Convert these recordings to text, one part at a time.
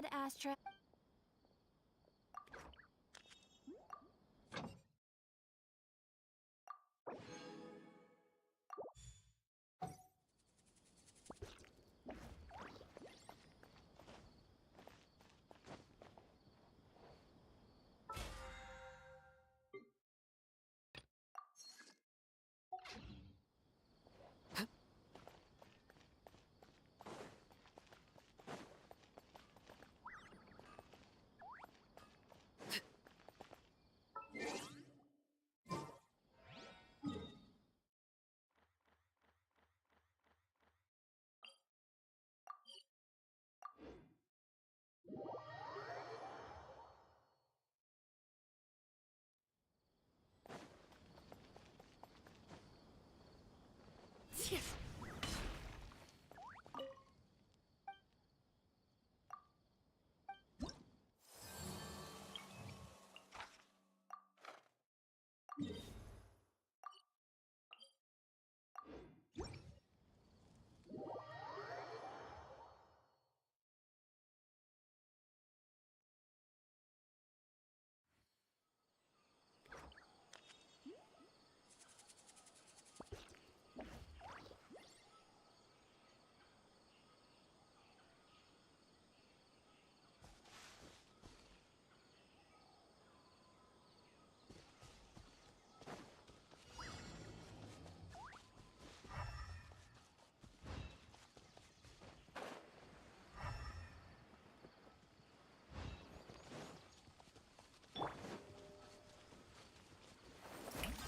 Ad Astra.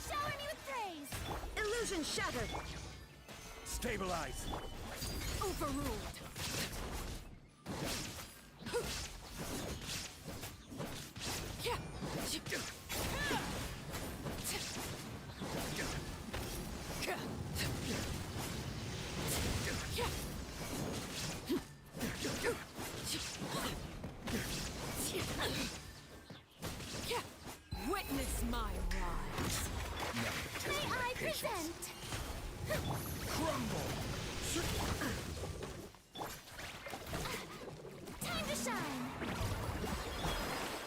Shower me with praise! Illusion shattered! Stabilize! Overruled! Witness my rise! May I present? Crumble! Time to shine!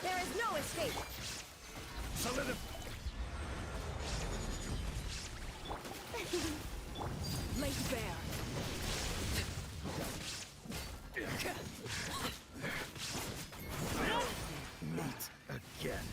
There is no escape! Solidify! Laid bare! Meet again.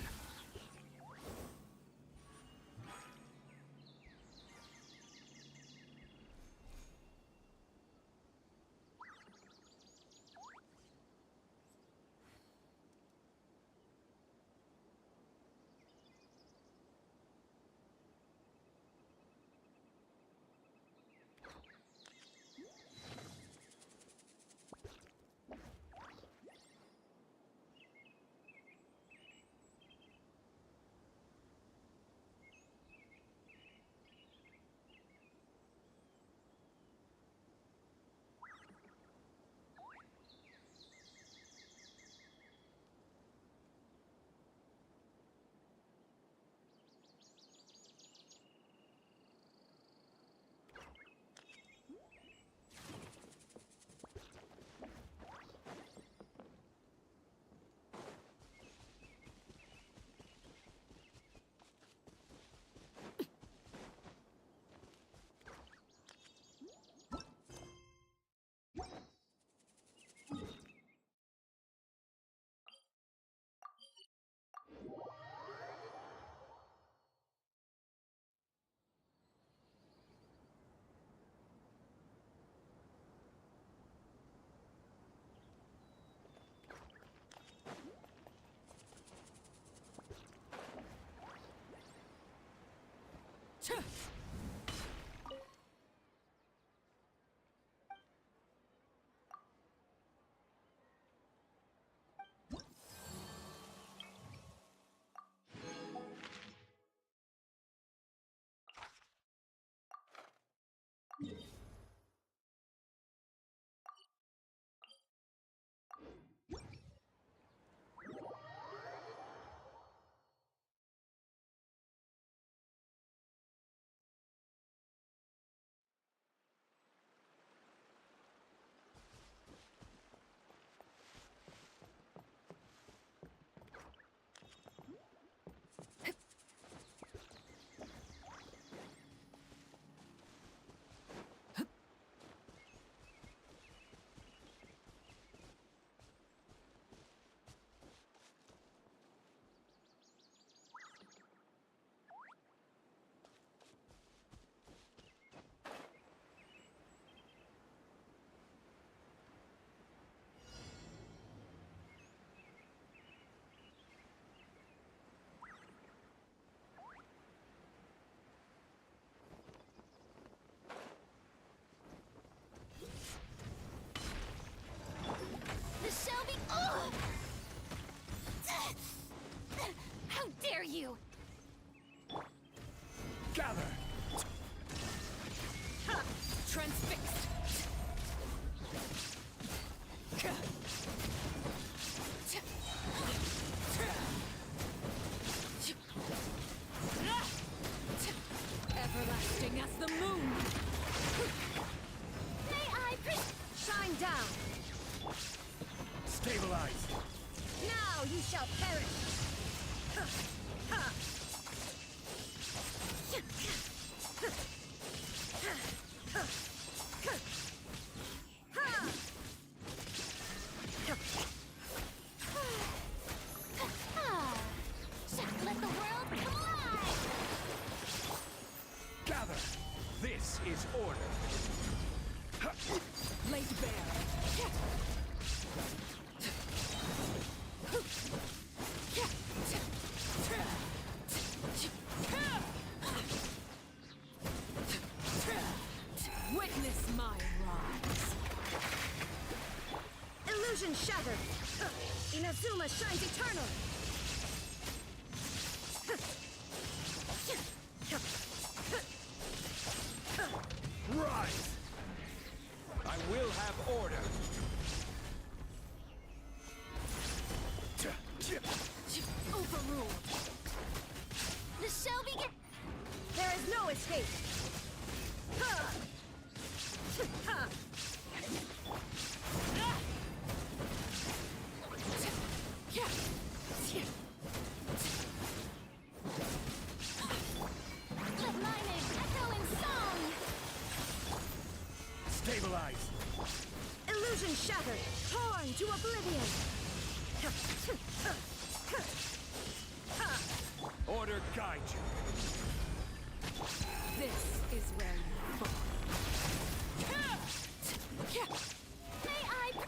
the moon! May I Shine down! Stabilize! Now you shall perish! let the world come alive! Gather! This is order! Laid bare! Witness my rise! Illusion shattered! Inazuma shines eternal! Rise! I will have order! Overruled! The show begins! There is no escape! Let my name echo in song! Stabilize! Illusion shattered! Torn to oblivion! Order guide you! This is where you fall. May I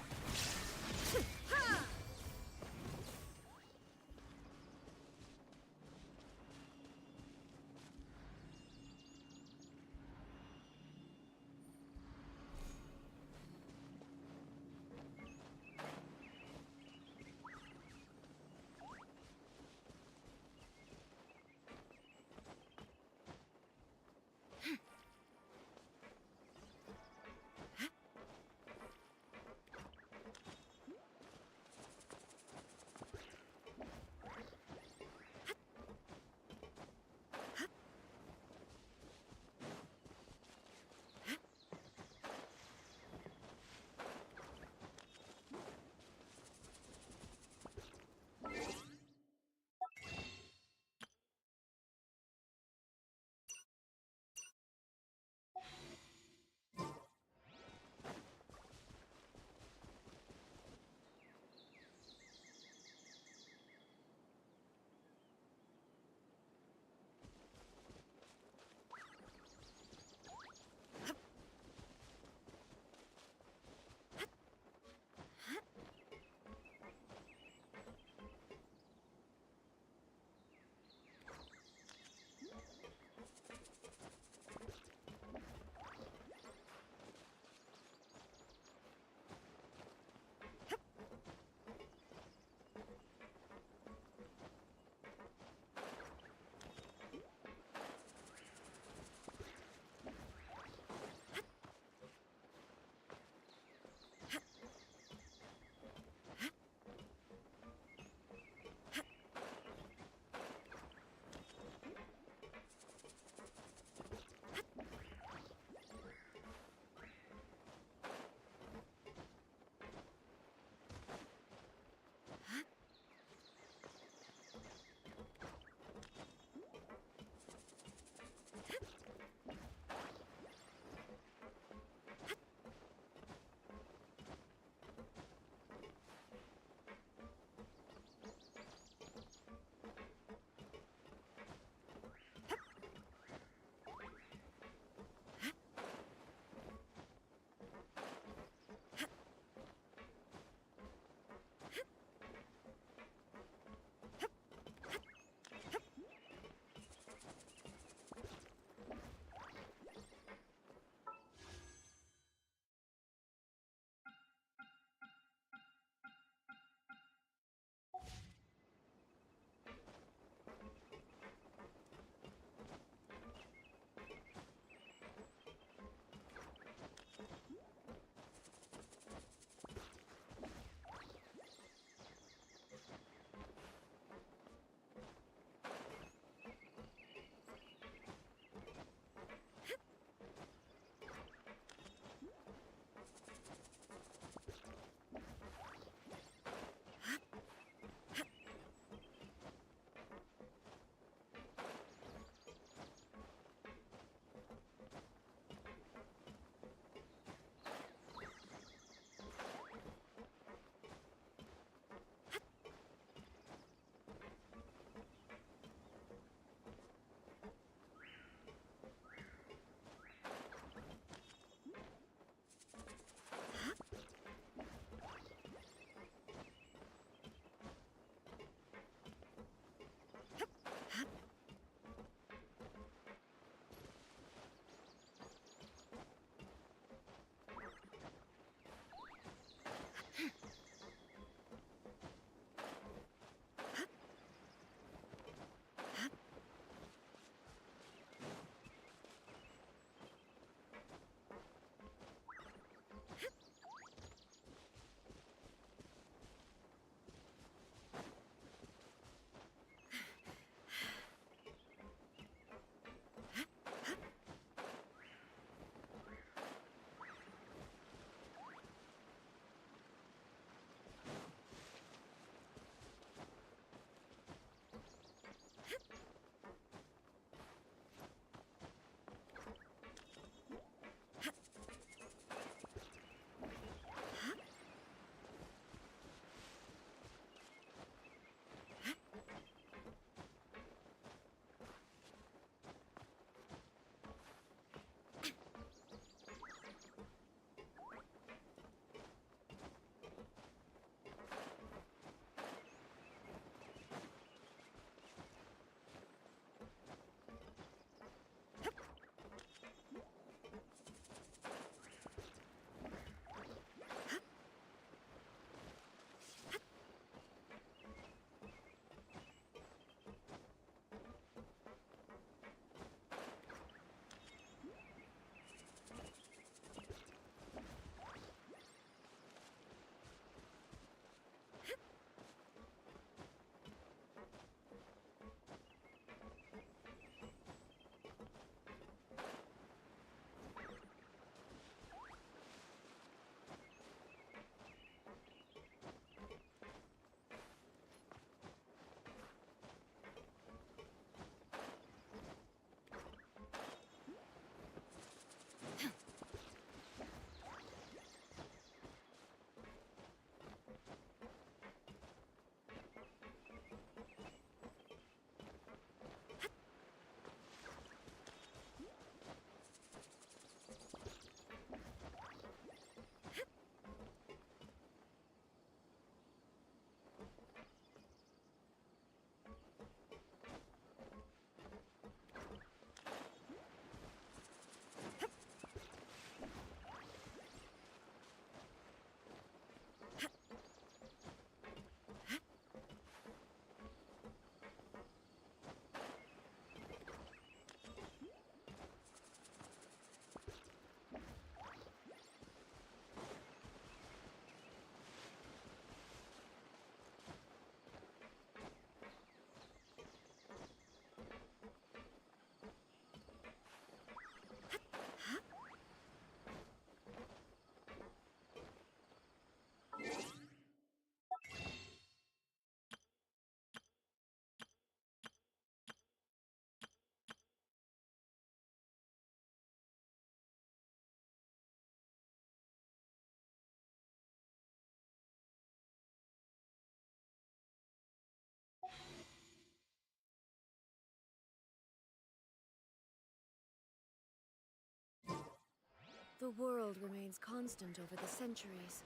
The world remains constant over the centuries.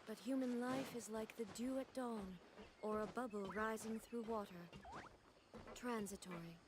But human life is like the dew at dawn, or a bubble rising through water. Transitory.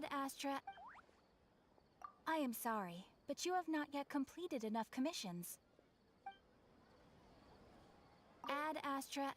Ad Astra. I am sorry, but you have not yet completed enough commissions. Ad Astra.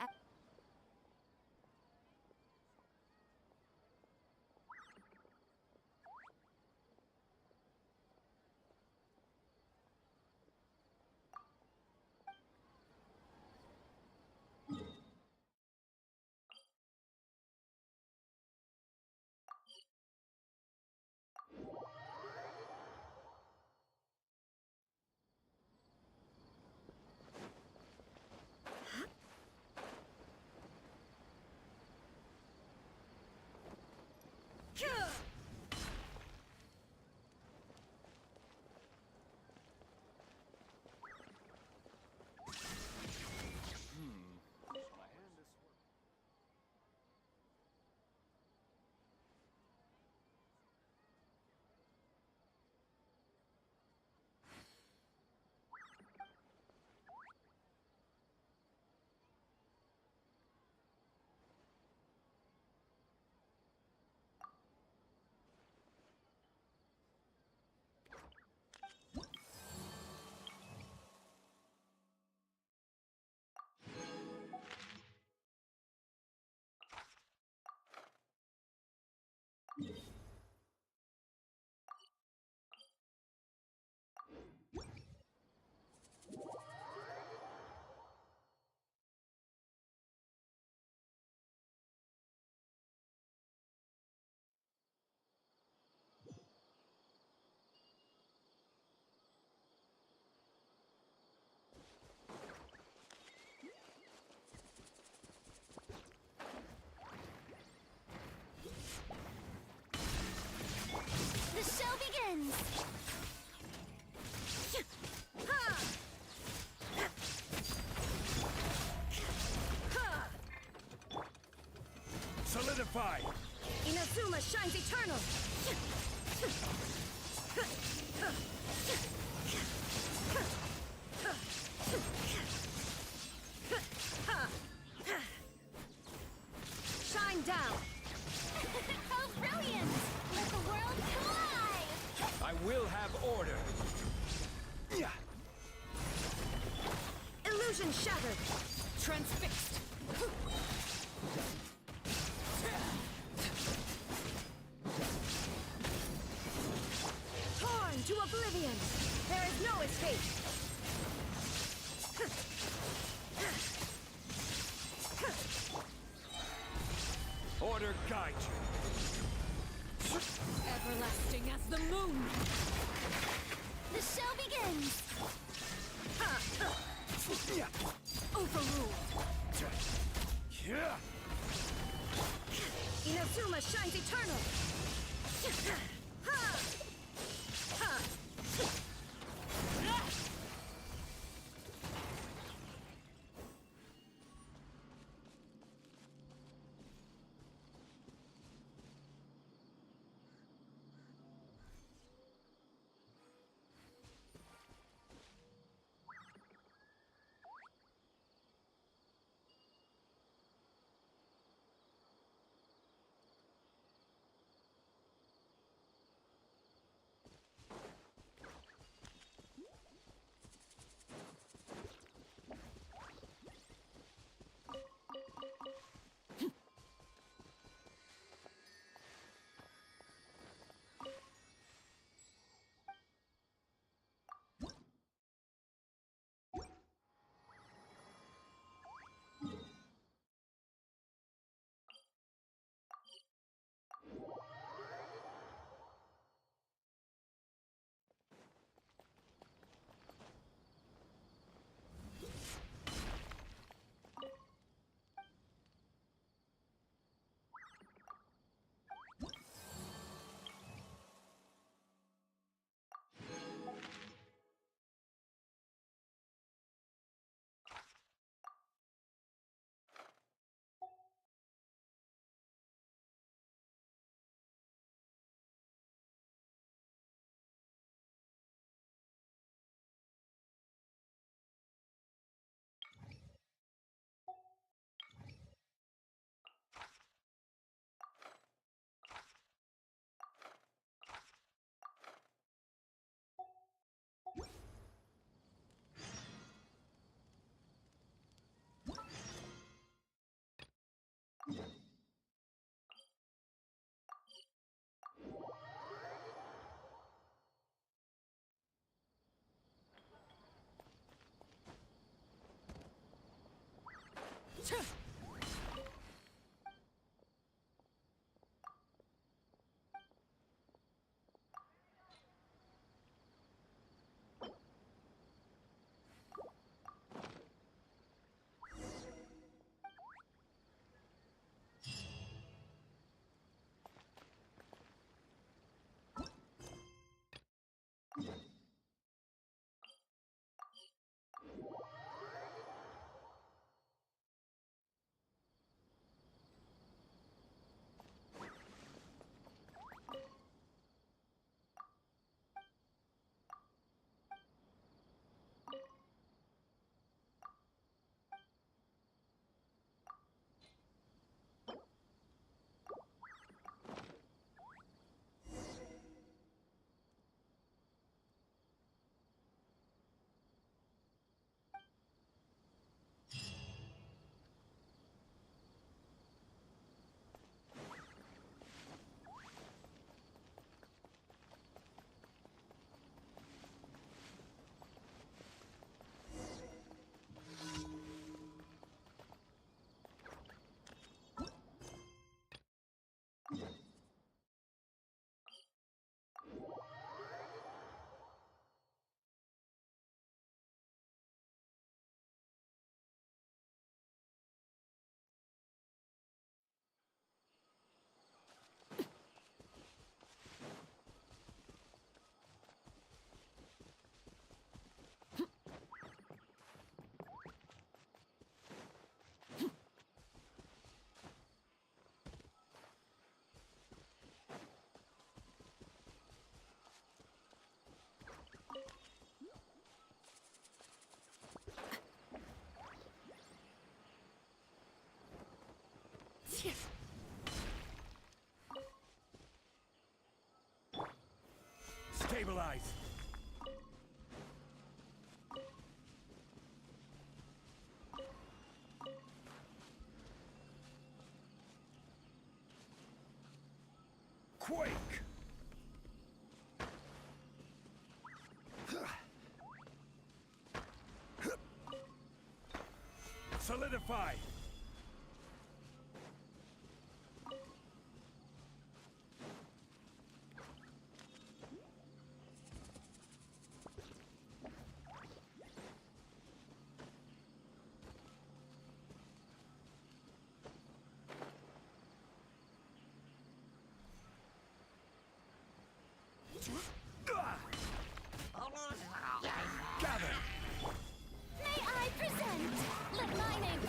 Solidify! Inazuma shines eternal! Shine down! Oh, brilliant! Let the world collide! I will have order! Yeah. Illusion shattered! Transfixed! Torn to oblivion! There is no escape! Order guide you! Everlasting as the moon! The show begins! Yeah. Overruled! Yeah. Inazuma shines eternal! Stabilize! Quake! Solidify! Gather! May I present? Let my name.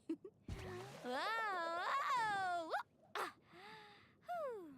Whoa, whoa! Ah, whew.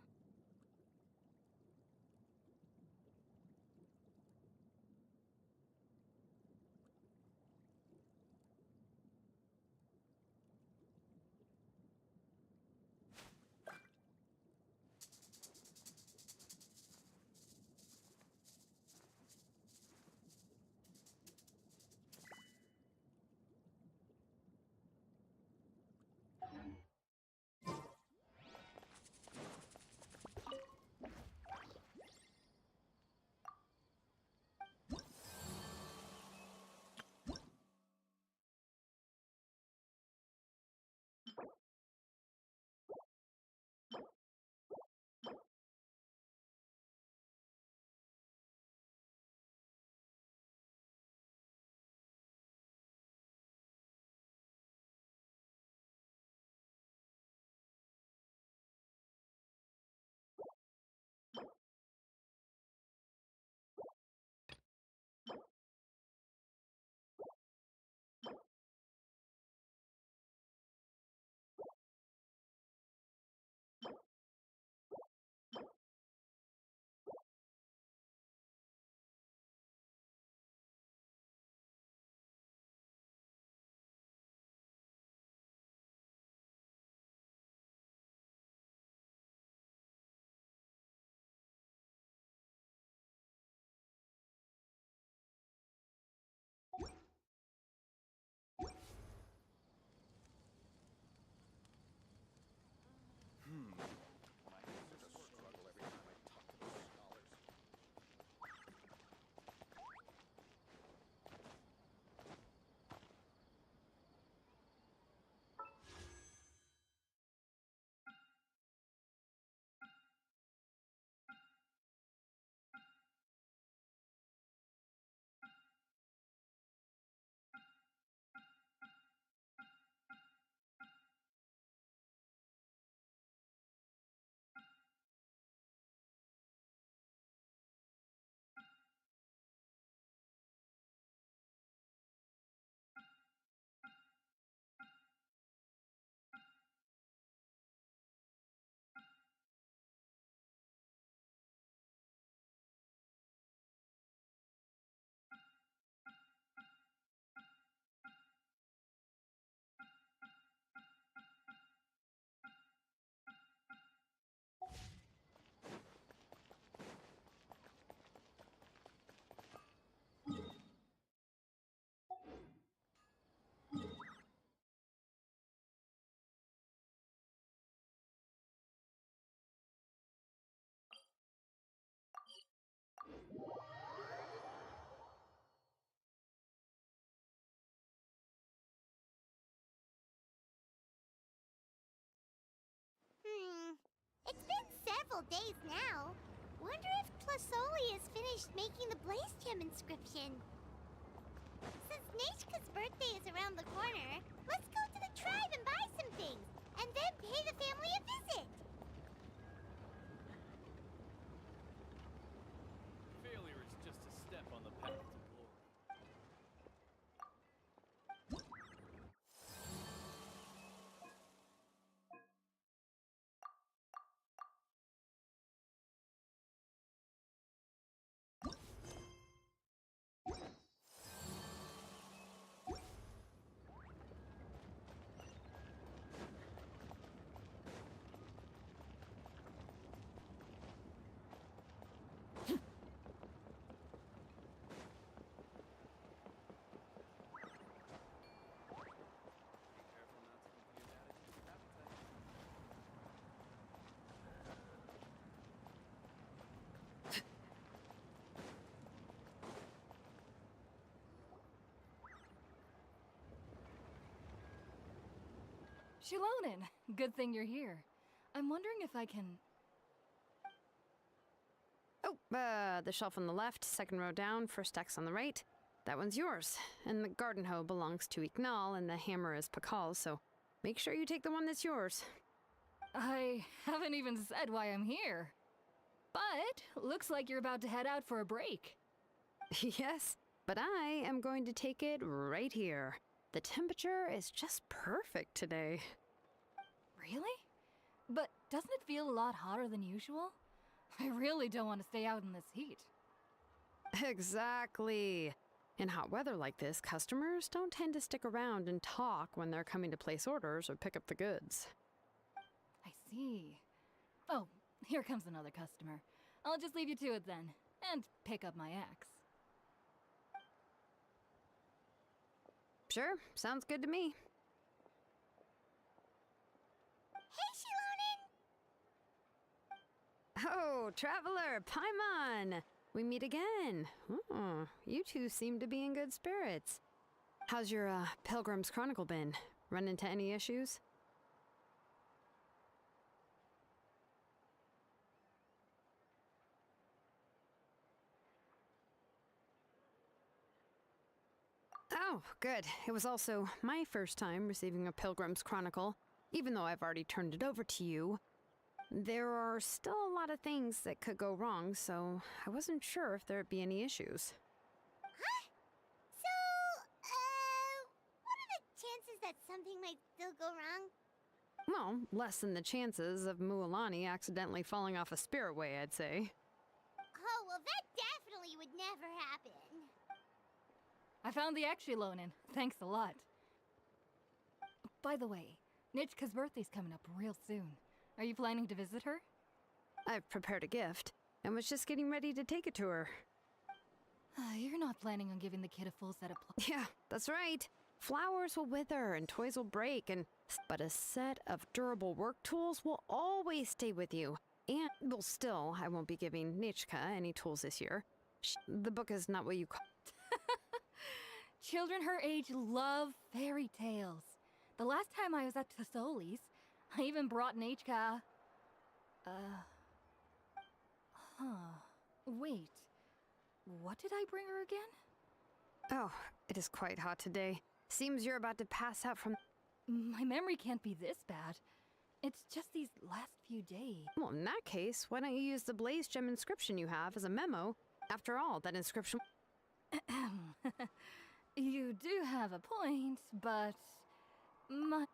It's been several days now. Wonder if Tlasoli has finished making the Blaze Gem inscription. Since Nashka's birthday is around the corner, let's go to the tribe and buy some things, and then pay the family a visit. Failure is just a step on the path to glory. Shilonen, good thing you're here. I'm wondering if I can... Oh, the shelf on the left, second row down, first X on the right. That one's yours. And the garden hoe belongs to Ignal, and the hammer is Pakal's, so make sure you take the one that's yours. I haven't even said why I'm here. But, looks like you're about to head out for a break. Yes, but I am going to take it right here. The temperature is just perfect today. Really? But doesn't it feel a lot hotter than usual? I really don't want to stay out in this heat. Exactly. In hot weather like this, customers don't tend to stick around and talk when they're coming to place orders or pick up the goods. I see. Oh, here comes another customer. I'll just leave you to it then, and pick up my axe. Sure, sounds good to me. Hey, Shilonen! Oh, Traveler, Paimon! We meet again. Oh, you two seem to be in good spirits. How's your Pilgrim's Chronicle been? Run into any issues? Oh, good. It was also my first time receiving a Pilgrim's Chronicle. Even though I've already turned it over to you, there are still a lot of things that could go wrong, so I wasn't sure if there'd be any issues. So, what are the chances that something might still go wrong? Well, less than the chances of Mualani accidentally falling off a spiritway, I'd say. Oh, well, that definitely would never happen. I found the Akshilonin. Thanks a lot. By the way, Nichka's birthday's coming up real soon. Are you planning to visit her? I've prepared a gift, and was just getting ready to take it to her. You're not planning on giving the kid a full set of Yeah, that's right. Flowers will wither and toys will break, but a set of durable work tools will always stay with you. And, well, still, I won't be giving Nichka any tools this year. The book is not what you call... Children her age love fairy tales. The last time I was at Tassoli's, I even brought Nichka... Wait. What did I bring her again? Oh, it is quite hot today. Seems you're about to pass out from... My memory can't be this bad. It's just these last few days. Well, in that case, why don't you use the Blaze Gem inscription you have as a memo? After all, that inscription... You do have a point, but... No.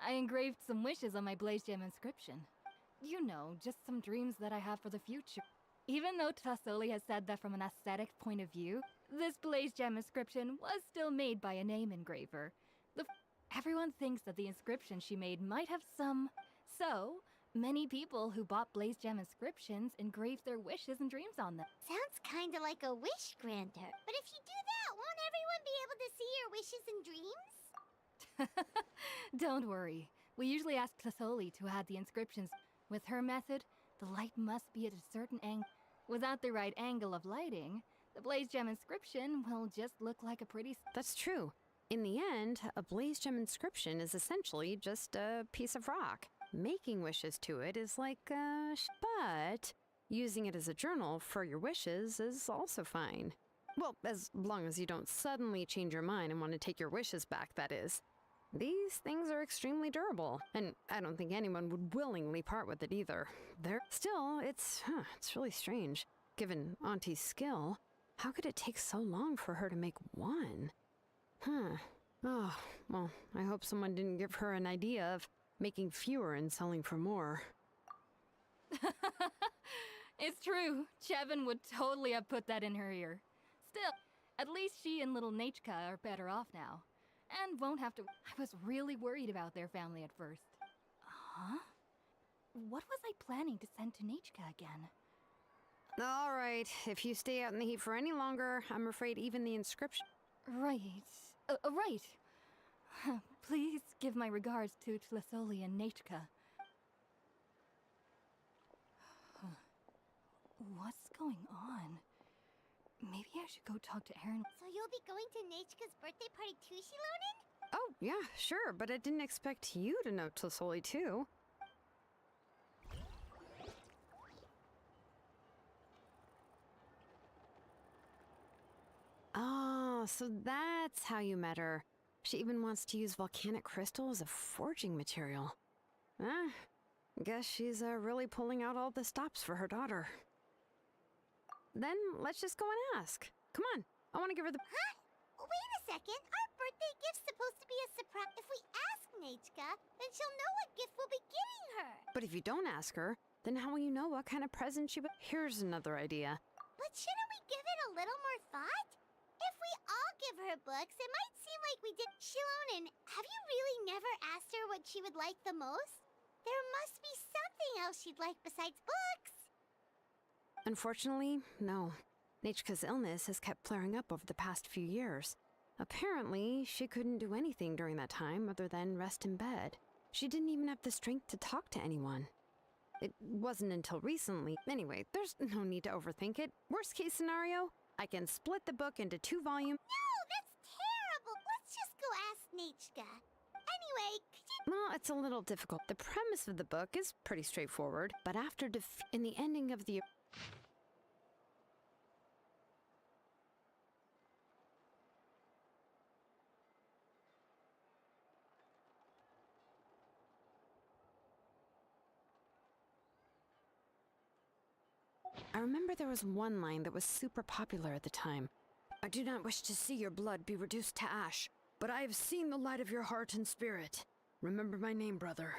I engraved some wishes on my Blaze Gem inscription. You know, just some dreams that I have for the future. Even though Tassoli has said that from an aesthetic point of view, this Blaze Gem inscription was still made by a name engraver. Everyone thinks that the inscription she made might have some... So, many people who bought Blaze Gem inscriptions engraved their wishes and dreams on them. Sounds kinda like a wish granter. But if you do that, won't everyone be able to see your wishes and dreams? Don't worry. We usually ask Tassoli to add the inscriptions. With her method, the light must be at a certain angle. Without the right angle of lighting, the Blaze Gem inscription will just look like a pretty... That's true. In the end, a Blaze Gem inscription is essentially just a piece of rock. Making wishes to it is like, but using it as a journal for your wishes is also fine. Well, as long as you don't suddenly change your mind and want to take your wishes back, that is. These things are extremely durable, and I don't think anyone would willingly part with it either. Still, it's really strange. Given Auntie's skill, how could it take so long for her to make one? Oh, well, I hope someone didn't give her an idea of making fewer and selling for more. It's true. Chevin would totally have put that in her ear. Still, at least she and little Nachka are better off now. And won't have to... I was really worried about their family at first. Huh? What was I planning to send to Nachka again? All right, if you stay out in the heat for any longer, I'm afraid even the inscription... Right. Right. Please give my regards to Tlasoli and Nachka. What's going on? Maybe I should go talk to Aaron. So you'll be going to Nachka's birthday party too, Shilonen? Oh, yeah, sure, but I didn't expect you to know Tlasoli too. Oh, so that's how you met her. She even wants to use volcanic crystal as a forging material. Guess she's really pulling out all the stops for her daughter. Then let's just go and ask. Come on, I want to give her the... Huh? wait a second. Our birthday gift's supposed to be a surprise. If we ask Nechka, then she'll know what gift we'll be getting her. But if you don't ask her, then how will you know what kind of present she would? Here's another idea. But shouldn't we give it a little more thought? If we all give her books, it might seem like we did. Shilonen, have you really never asked her what she would like the most? There must be something else she'd like besides books. Unfortunately, no. Nechka's illness has kept flaring up over the past few years. Apparently, she couldn't do anything during that time other than rest in bed. She didn't even have the strength to talk to anyone. It wasn't until recently. Anyway, there's no need to overthink it. Worst case scenario, I can split the book into 2 volumes. No, that's terrible. Let's just go ask Nechka. Anyway, could you... Well, it's a little difficult. The premise of the book is pretty straightforward, but after in the ending of the... I remember there was one line that was super popular at the time. I do not wish to see your blood be reduced to ash, but I have seen the light of your heart and spirit. Remember my name, brother.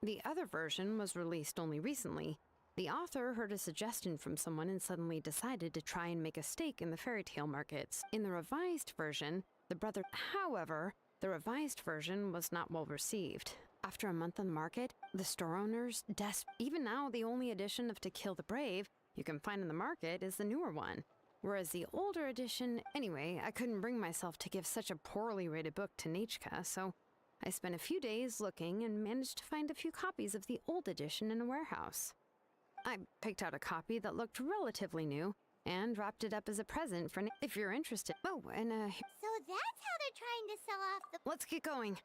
The other version was released only recently. The author heard a suggestion from someone and suddenly decided to try and make a stake in the fairy tale markets. In the revised version, However, the revised version was not well received. After a month on the market, the store owners, even now the only edition of To Kill the Brave you can find in the market is the newer one. Whereas the older edition, anyway, I couldn't bring myself to give such a poorly rated book to Nechka, so I spent a few days looking and managed to find a few copies of the old edition in a warehouse. I picked out a copy that looked relatively new and wrapped it up as a present for if you're interested. Oh, and So that's how they're trying to sell off the... let's get going.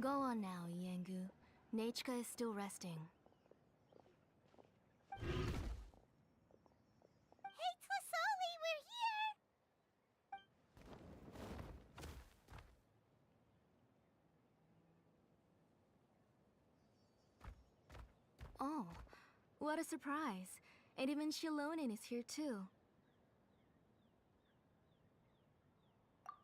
Go on now, Yengu. Nechka is still resting. Hey, Tlasoli, we're here! Oh, what a surprise. And even Shilonen is here too.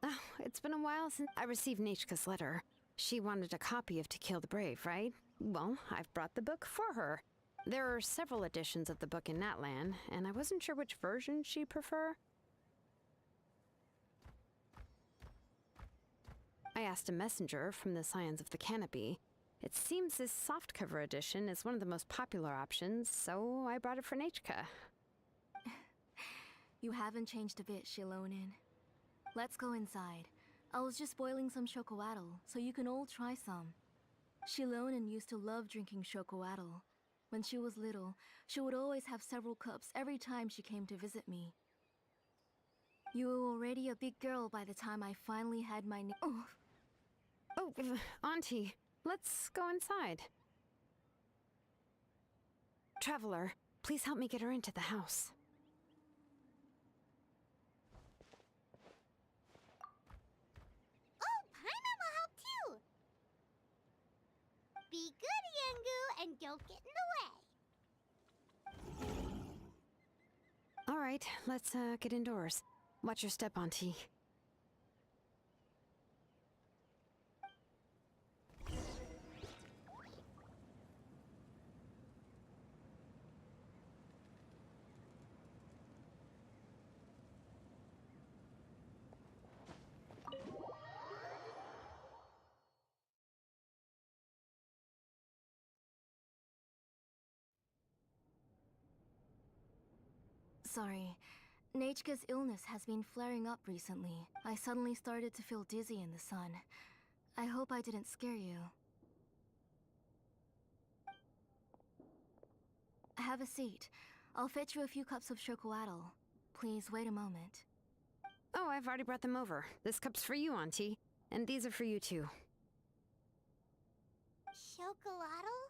Oh, it's been a while since I received Nechka's letter. She wanted a copy of To Kill the Brave, right? Well, I've brought the book for her. There are several editions of the book in Natlan, and I wasn't sure which version she'd prefer. I asked a messenger from the Scions of the Canopy. It seems this softcover edition is one of the most popular options, so I brought it for Nechka. You haven't changed a bit, Shilonen. Let's go inside. I was just boiling some chocoatl, so you can all try some. Shilonen used to love drinking chocoatl. When she was little, she would always have several cups every time she came to visit me. You were already a big girl by the time I finally had my Oh, Auntie, let's go inside. Traveler, please help me get her into the house. Oh, Paimon will help too! Be good, Yangu, and don't get in the way. All right, let's get indoors. Watch your step, Auntie. Sorry. Nechka's illness has been flaring up recently. I suddenly started to feel dizzy in the sun. I hope I didn't scare you. Have a seat. I'll fetch you a few cups of chocolatl. Please wait a moment. Oh, I've already brought them over. This cup's for you, Auntie. And these are for you, too. Chocolatl?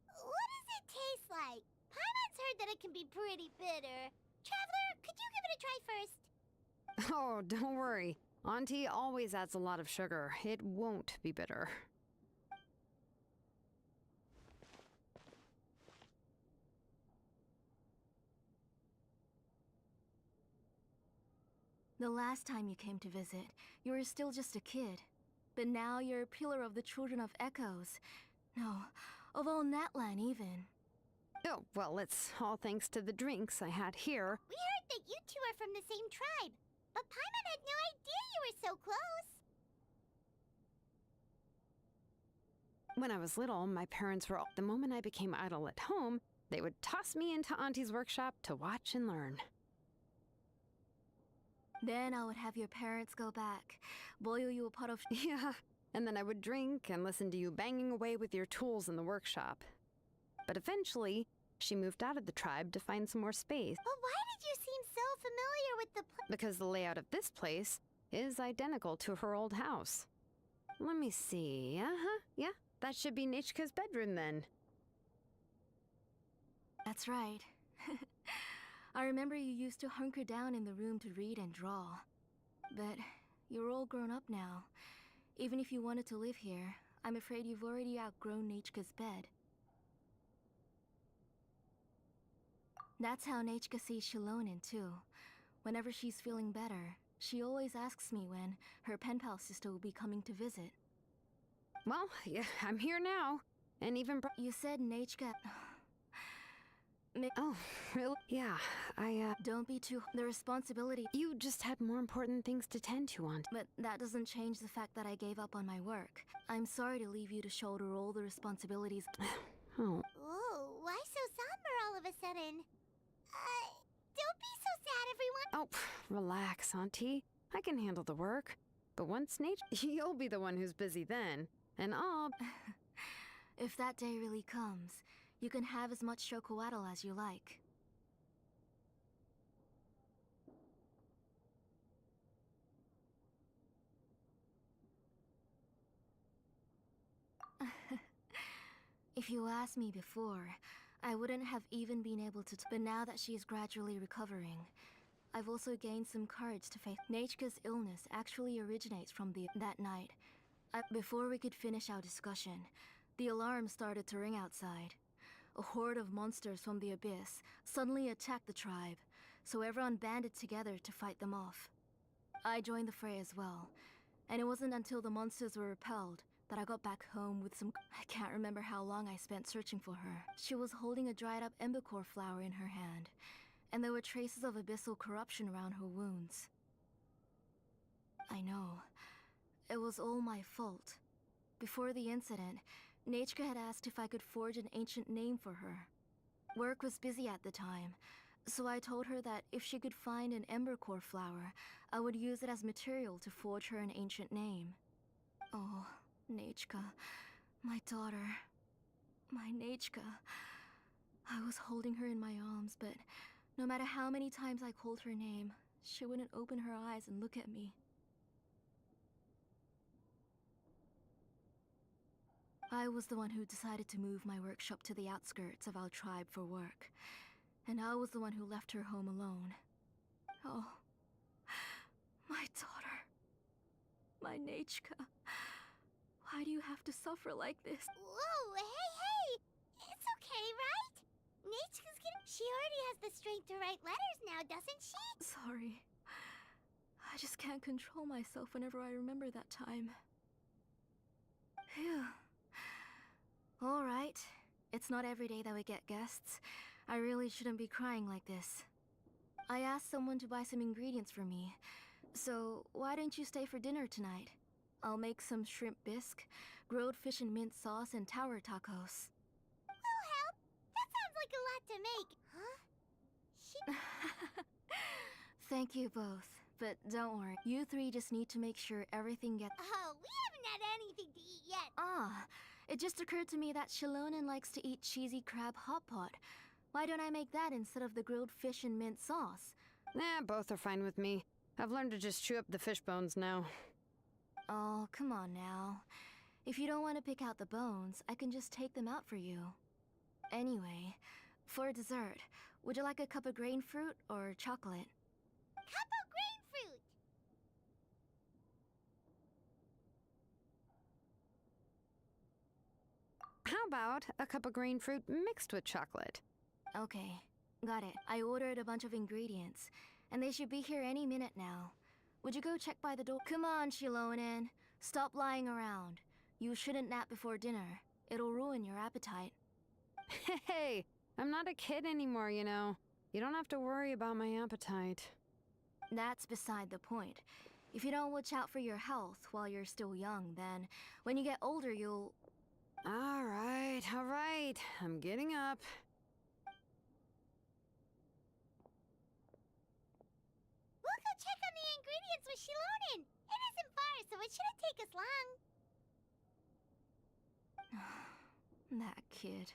What does it taste like? Paimon's heard that it can be pretty bitter. Traveler, could you give it a try first? Oh, don't worry. Auntie always adds a lot of sugar. It won't be bitter. The last time you came to visit, you were still just a kid. But now you're a pillar of the Children of Echoes. No, of all Natlan even. Oh, well, it's all thanks to the drinks I had here. We heard that you two are from the same tribe, but Paimon had no idea you were so close. When I was little, my parents were the moment I became idle at home, they would toss me into Auntie's workshop to watch and learn. Then I would have your parents go back, boil you a pot of... Yeah, and then I would drink and listen to you banging away with your tools in the workshop. But eventually, she moved out of the tribe to find some more space, But why did you seem so familiar with the because the layout of this place is identical to her old house. Let me see. Yeah, that should be Nechka's bedroom then. That's right. I remember you used to hunker down in the room to read and draw. But you're all grown up now. Even if you wanted to live here, I'm afraid you've already outgrown Nechka's bed. That's how Nechka sees Shilonen too. Whenever she's feeling better, she always asks me when her pen pal sister will be coming to visit. Well, yeah, I'm here now. And even You said Nechka... Oh, really? Yeah, Don't be too... The responsibility... You just had more important things to tend to, Aunt. But that doesn't change the fact that I gave up on my work. I'm sorry to leave you to shoulder all the responsibilities. Oh, Whoa, why so somber all of a sudden? Don't be so sad, everyone. relax, Auntie. I can handle the work. But once you'll be the one who's busy then. And I'll... If that day really comes, you can have as much chocolatl as you like. If you asked me before, I wouldn't have even been able to but now that she is gradually recovering, I've also gained some courage to face Nechka's illness actually originates from that night. Before we could finish our discussion, the alarm started to ring outside. A horde of monsters from the abyss suddenly attacked the tribe, so everyone banded together to fight them off. I joined the fray as well, and it wasn't until the monsters were repelled that I got back home with some... I can't remember how long I spent searching for her. She was holding a dried up embercore flower in her hand, and there were traces of abyssal corruption around her wounds. I know. It was all my fault. Before the incident, Nechka had asked if I could forge an ancient name for her. Work was busy at the time, so I told her that if she could find an embercore flower, I would use it as material to forge her an ancient name. Oh, Nechka, my daughter. My Nechka. I was holding her in my arms, but no matter how many times I called her name, she wouldn't open her eyes and look at me. I was the one who decided to move my workshop to the outskirts of our tribe for work. And I was the one who left her home alone. Oh, my daughter. My Nechka. Why do you have to suffer like this? Whoa, hey! It's okay, right? Nechka's getting... She already has the strength to write letters now, doesn't she? Sorry. I just can't control myself whenever I remember that time. Phew. Alright. It's not every day that we get guests. I really shouldn't be crying like this. I asked someone to buy some ingredients for me. So, why don't you stay for dinner tonight? I'll make some shrimp bisque, grilled fish and mint sauce, and tower tacos. I'll help. That sounds like a lot to make. Huh? She... Thank you both. But don't worry, you three just need to make sure everything gets... Oh, we haven't had anything to eat yet. Ah, it just occurred to me that Shilonen likes to eat cheesy crab hot pot. Why don't I make that instead of the grilled fish and mint sauce? Nah, both are fine with me. I've learned to just chew up the fish bones now. Oh, come on now. If you don't want to pick out the bones, I can just take them out for you. Anyway, for dessert, would you like a cup of grain fruit or chocolate? Cup of grain fruit. How about a cup of green fruit mixed with chocolate? Okay, got it. I ordered a bunch of ingredients, and they should be here any minute now. Would you go check by the door? Come on, Shilonen. Stop lying around. You shouldn't nap before dinner. It'll ruin your appetite. Hey, I'm not a kid anymore, you know. You don't have to worry about my appetite. That's beside the point. If you don't watch out for your health while you're still young, then when you get older, you'll... All right. I'm getting up. We'll go check on the ingredients with Shilonen. It isn't far, so it shouldn't take us long. That kid.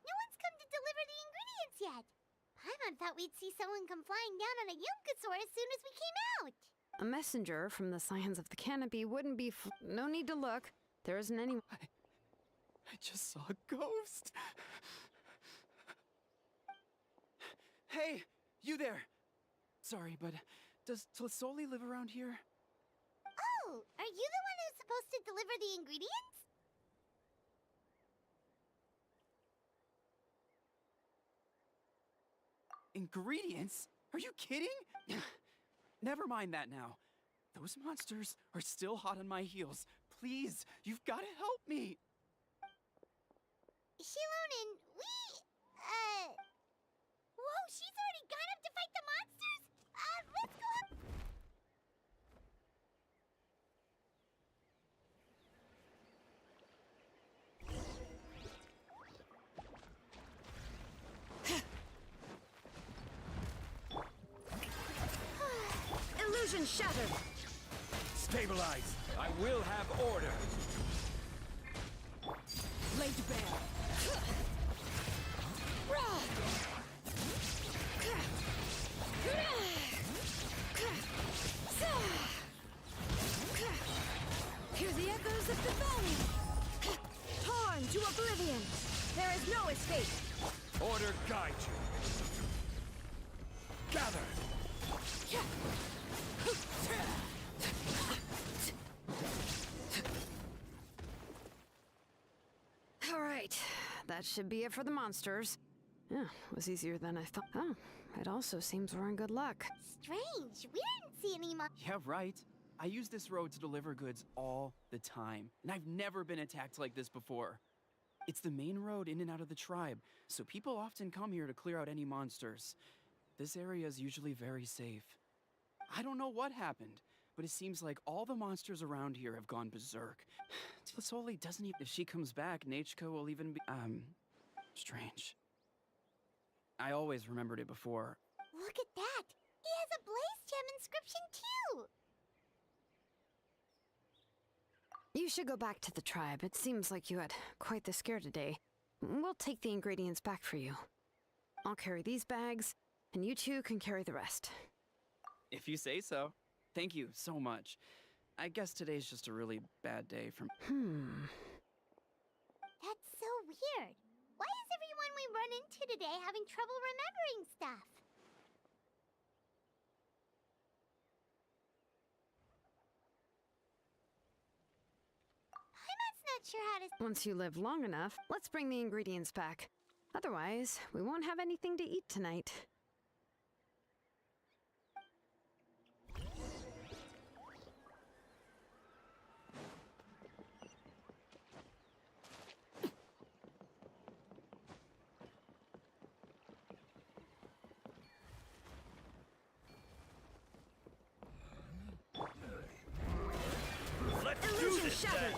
No one's come to deliver the ingredients yet. Paimon thought we'd see someone come flying down on a Yunkasaur as soon as we came out. A messenger from the Scions of the Canopy wouldn't be no need to look. There isn't any... I just saw a ghost. Hey, you there. Sorry, but does Tlisoli live around here? Oh, are you the one who's supposed to deliver the ingredients? Ingredients? Are you kidding? Never mind that now. Those monsters are still hot on my heels. Please, you've got to help me. Shilonen, Whoa, she's already gone up to fight the monsters? Let's go up. Illusion shattered! Stabilize! I will have order! Laid bare! Hear the echoes of the valley! Torn to oblivion! There is no escape! Order guide you! Gather! All right, that should be it for the monsters. Yeah, was easier than I thought. Oh, it also seems we're in good luck. Strange. We didn't see any Yeah, right. I use this road to deliver goods all the time, and I've never been attacked like this before. It's the main road in and out of the tribe, so people often come here to clear out any monsters. This area is usually very safe. I don't know what happened, but it seems like all the monsters around here have gone berserk. Tlisoli doesn't even— If she comes back, Nachko will even be— strange. I always remembered it before. Look at that! He has a Blaze Gem inscription too! You should go back to the tribe. It seems like you had quite the scare today. We'll take the ingredients back for you. I'll carry these bags, and you two can carry the rest. If you say so. Thank you so much. I guess today's just a really bad day for— That's so weird. Why is everyone we run into today having trouble remembering stuff? Paimon's not sure how to— Once you live long enough, let's bring the ingredients back. Otherwise, we won't have anything to eat tonight. Let's do this then!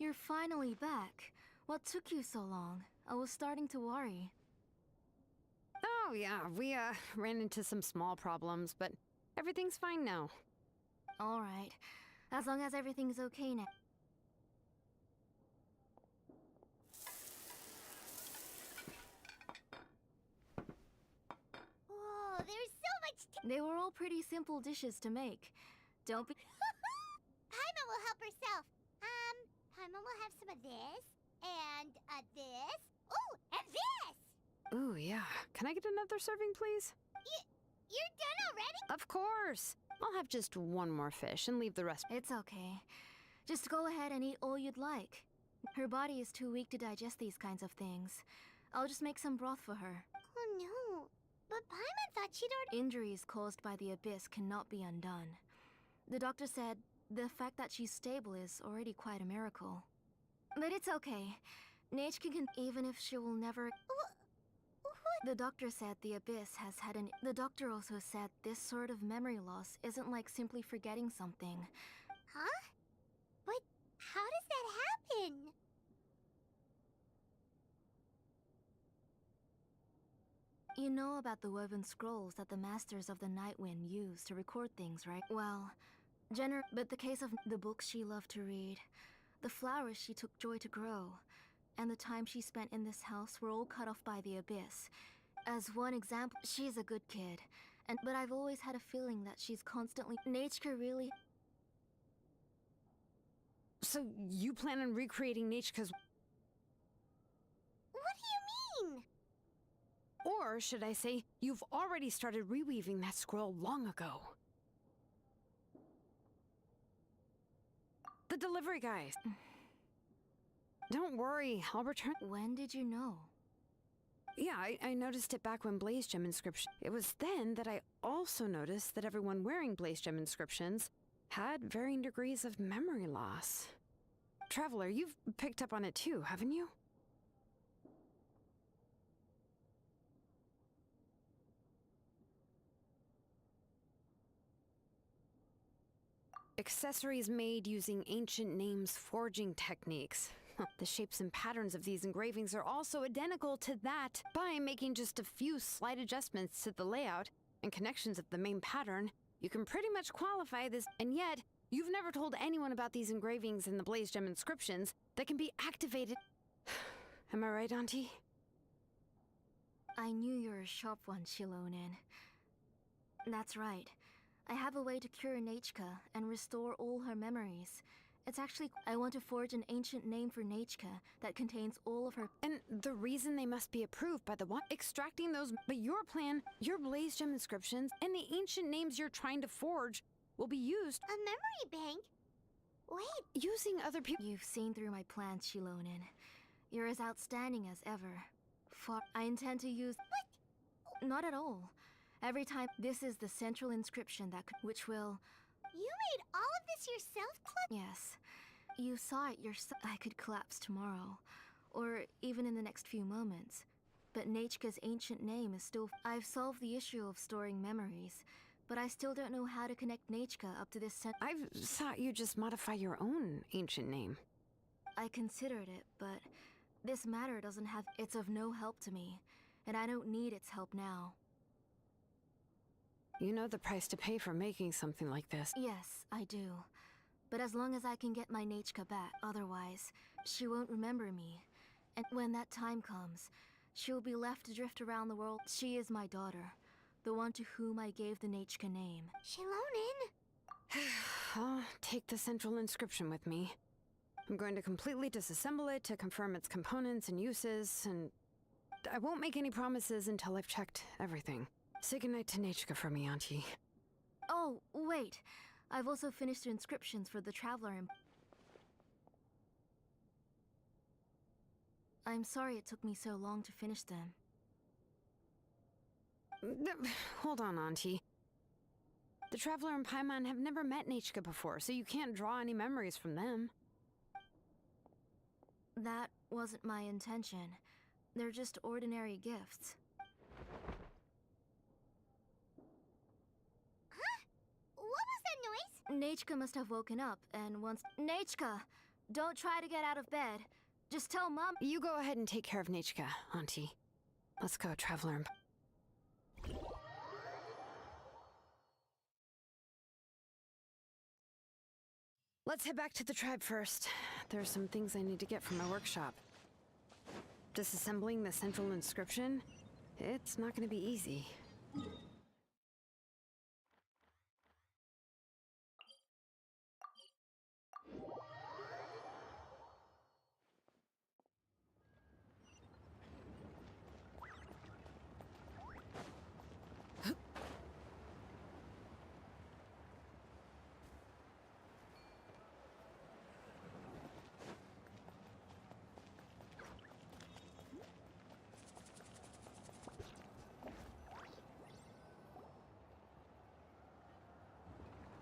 You're finally back. What took you so long? I was starting to worry. Oh, yeah, we, ran into some small problems, but everything's fine now. Alright. As long as everything's okay now. Whoa, there's so much They were all pretty simple dishes to make. Don't be. Paimon will help herself. Paimon will have some of this, and, this. Ooh, and this! Ooh, yeah. Can I get another serving, please? You're done already? Of course! I'll have just one more fish and leave the rest. It's okay. Just go ahead and eat all you'd like. Her body is too weak to digest these kinds of things. I'll just make some broth for her. Oh no. But Paimon thought she'd already. Injuries caused by the abyss cannot be undone. The doctor said the fact that she's stable is already quite a miracle. But it's okay. Nechka can, even if she will never. The doctor said the abyss has had an. The doctor also said this sort of memory loss isn't like simply forgetting something. Huh? But how does that happen? You know about the woven scrolls that the Masters of the Night Wind use to record things, right? Well, but the case of the books she loved to read, the flowers she took joy to grow, and the time she spent in this house were all cut off by the abyss. As one example, she's a good kid, but I've always had a feeling that she's constantly. Nechka really. So you plan on recreating Nechka's. What do you mean? Or should I say, you've already started reweaving that scroll long ago. The delivery guys. Don't worry, I'll return. When did you know? Yeah, I noticed it back when Blaze Gem inscription. It was then that I also noticed that everyone wearing Blaze Gem inscriptions had varying degrees of memory loss. Traveler, you've picked up on it too, haven't you? Accessories made using ancient names forging techniques. The shapes and patterns of these engravings are also identical to that. By making just a few slight adjustments to the layout and connections of the main pattern, you can pretty much qualify this. And yet, you've never told anyone about these engravings and the Blaze Gem inscriptions that can be activated. Am I right, Auntie? I knew you were a sharp one, Shilonen. That's right. I have a way to cure Nechka and restore all her memories. It's actually, I want to forge an ancient name for Nechka that contains all of her. And the reason they must be approved by the one extracting those. But your plan, your Blaze Gem inscriptions, and the ancient names you're trying to forge will be used. A memory bank? Wait, Using other people. You've seen through my plans, Shilonen. You're as outstanding as ever. I intend to use. What? Not at all. Every time, this is the central inscription which will. you made all of this yourself, Club? Yes. You saw it yourself. I could collapse tomorrow. Or even in the next few moments. But Nechka's ancient name is still. I've solved the issue of storing memories, but I still don't know how to connect Nechka up to this I've thought you just modify your own ancient name. I considered it, but this matter doesn't have. It's of no help to me, and I don't need its help now. You know the price to pay for making something like this. Yes, I do. But as long as I can get my Nechka back, otherwise, she won't remember me. And when that time comes, she'll be left to drift around the world. She is my daughter, the one to whom I gave the Nechka name. Shilonen? I'll take the central inscription with me. I'm going to completely disassemble it to confirm its components and uses, and I won't make any promises until I've checked everything. Say goodnight to Nechka for me, Auntie. Oh, wait. I've also finished the inscriptions for the Traveler. I'm sorry it took me so long to finish them. Hold on, Auntie. The Traveler and Paimon have never met Nechka before, so you can't draw any memories from them. That wasn't my intention. They're just ordinary gifts. What was that noise? Nechka must have woken up, and once. Nechka! Don't try to get out of bed. Just tell Mom. You go ahead and take care of Nechka, Auntie. Let's go, Traveler. Let's head back to the tribe first. There are some things I need to get from my workshop. Disassembling the central inscription? It's not going to be easy.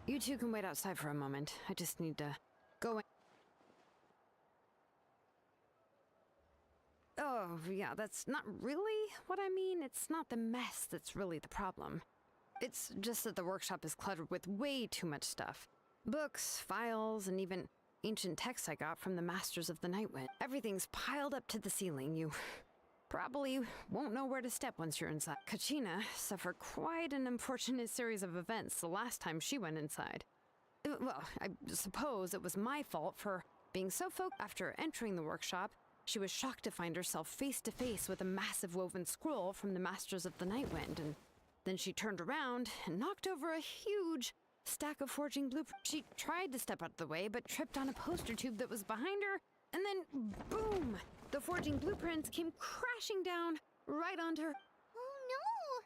You two can wait outside for a moment. I just need to go in. Oh, yeah, that's not really what I mean. It's not the mess that's really the problem. It's just that the workshop is cluttered with way too much stuff. Books, files, and even ancient texts I got from the Masters of the Nightwind. Everything's piled up to the ceiling. You probably won't know where to step once you're inside. Kachina suffered quite an unfortunate series of events the last time she went inside. Well, I suppose it was my fault for being so focused. After entering the workshop, she was shocked to find herself face to face with a massive woven scroll from the Masters of the Nightwind, and then she turned around and knocked over a huge stack of forging blueprints. She tried to step out of the way, but tripped on a poster tube that was behind her, and then boom! The forging blueprints came crashing down right onto her. Oh no!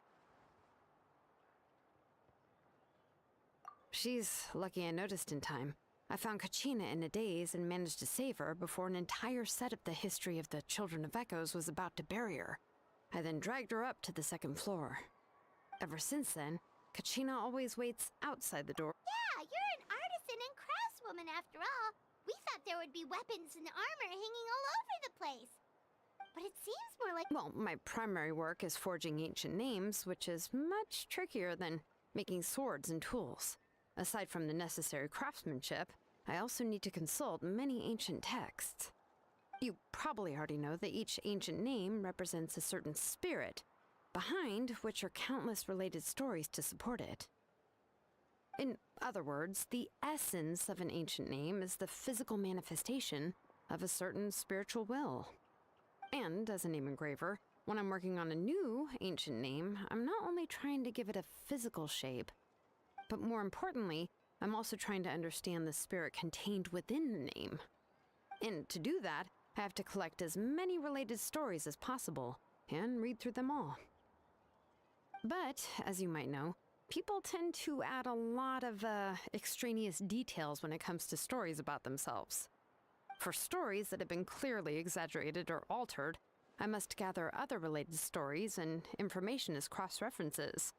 She's lucky I noticed in time. I found Kachina in a daze and managed to save her before an entire set of the history of the Children of Echoes was about to bury her. I then dragged her up to the second floor. Ever since then, Kachina always waits outside the door. Yeah, you're an artisan and craftswoman after all. We thought there would be weapons and armor hanging all over the place. But it seems more like... Well, my primary work is forging ancient names, which is much trickier than making swords and tools. Aside from the necessary craftsmanship, I also need to consult many ancient texts. You probably already know that each ancient name represents a certain spirit, behind which are countless related stories to support it. In other words, the essence of an ancient name is the physical manifestation of a certain spiritual will. And as a name engraver, when I'm working on a new ancient name, I'm not only trying to give it a physical shape, but more importantly, I'm also trying to understand the spirit contained within the name. And to do that, I have to collect as many related stories as possible and read through them all. But, as you might know, people tend to add a lot of extraneous details when it comes to stories about themselves. For stories that have been clearly exaggerated or altered, I must gather other related stories and information as cross-references.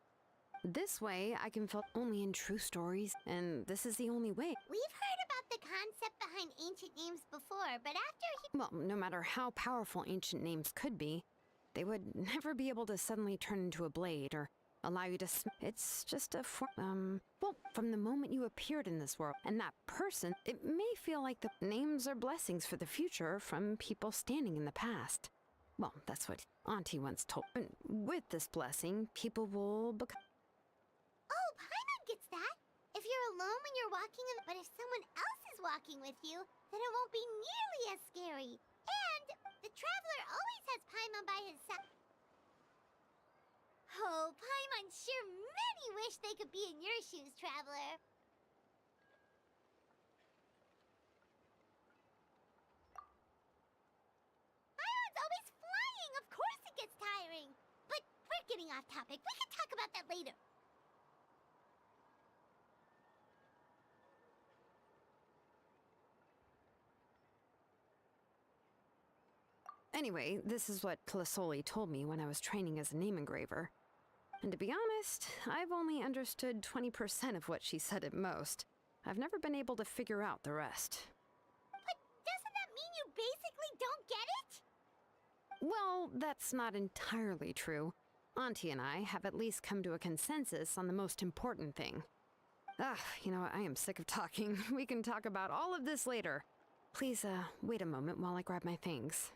This way, I can fill only in true stories, and this is the only way. We've heard about the concept behind ancient names before, but after Well, no matter how powerful ancient names could be, they would never be able to suddenly turn into a blade or allow you to it's just a well, from the moment you appeared in this world and that person, it may feel like the names are blessings for the future from people standing in the past. Well, that's what Auntie once told. And with this blessing, people will become... Oh, Paimon gets that. If you're alone when you're walking but if someone else is walking with you, then it won't be nearly as scary. And the traveler always has Paimon by his side. Oh, Paimon sure many wish they could be in your shoes, traveler. Paimon's always flying. Of course it gets tiring. But we're getting off topic. We can talk about that later. Anyway, this is what Plisoli told me when I was training as a name engraver. And to be honest, I've only understood 20% of what she said at most. I've never been able to figure out the rest. But doesn't that mean you basically don't get it? Well, that's not entirely true. Auntie and I have at least come to a consensus on the most important thing. You know what? I am sick of talking. We can talk about all of this later. Please, wait a moment while I grab my things.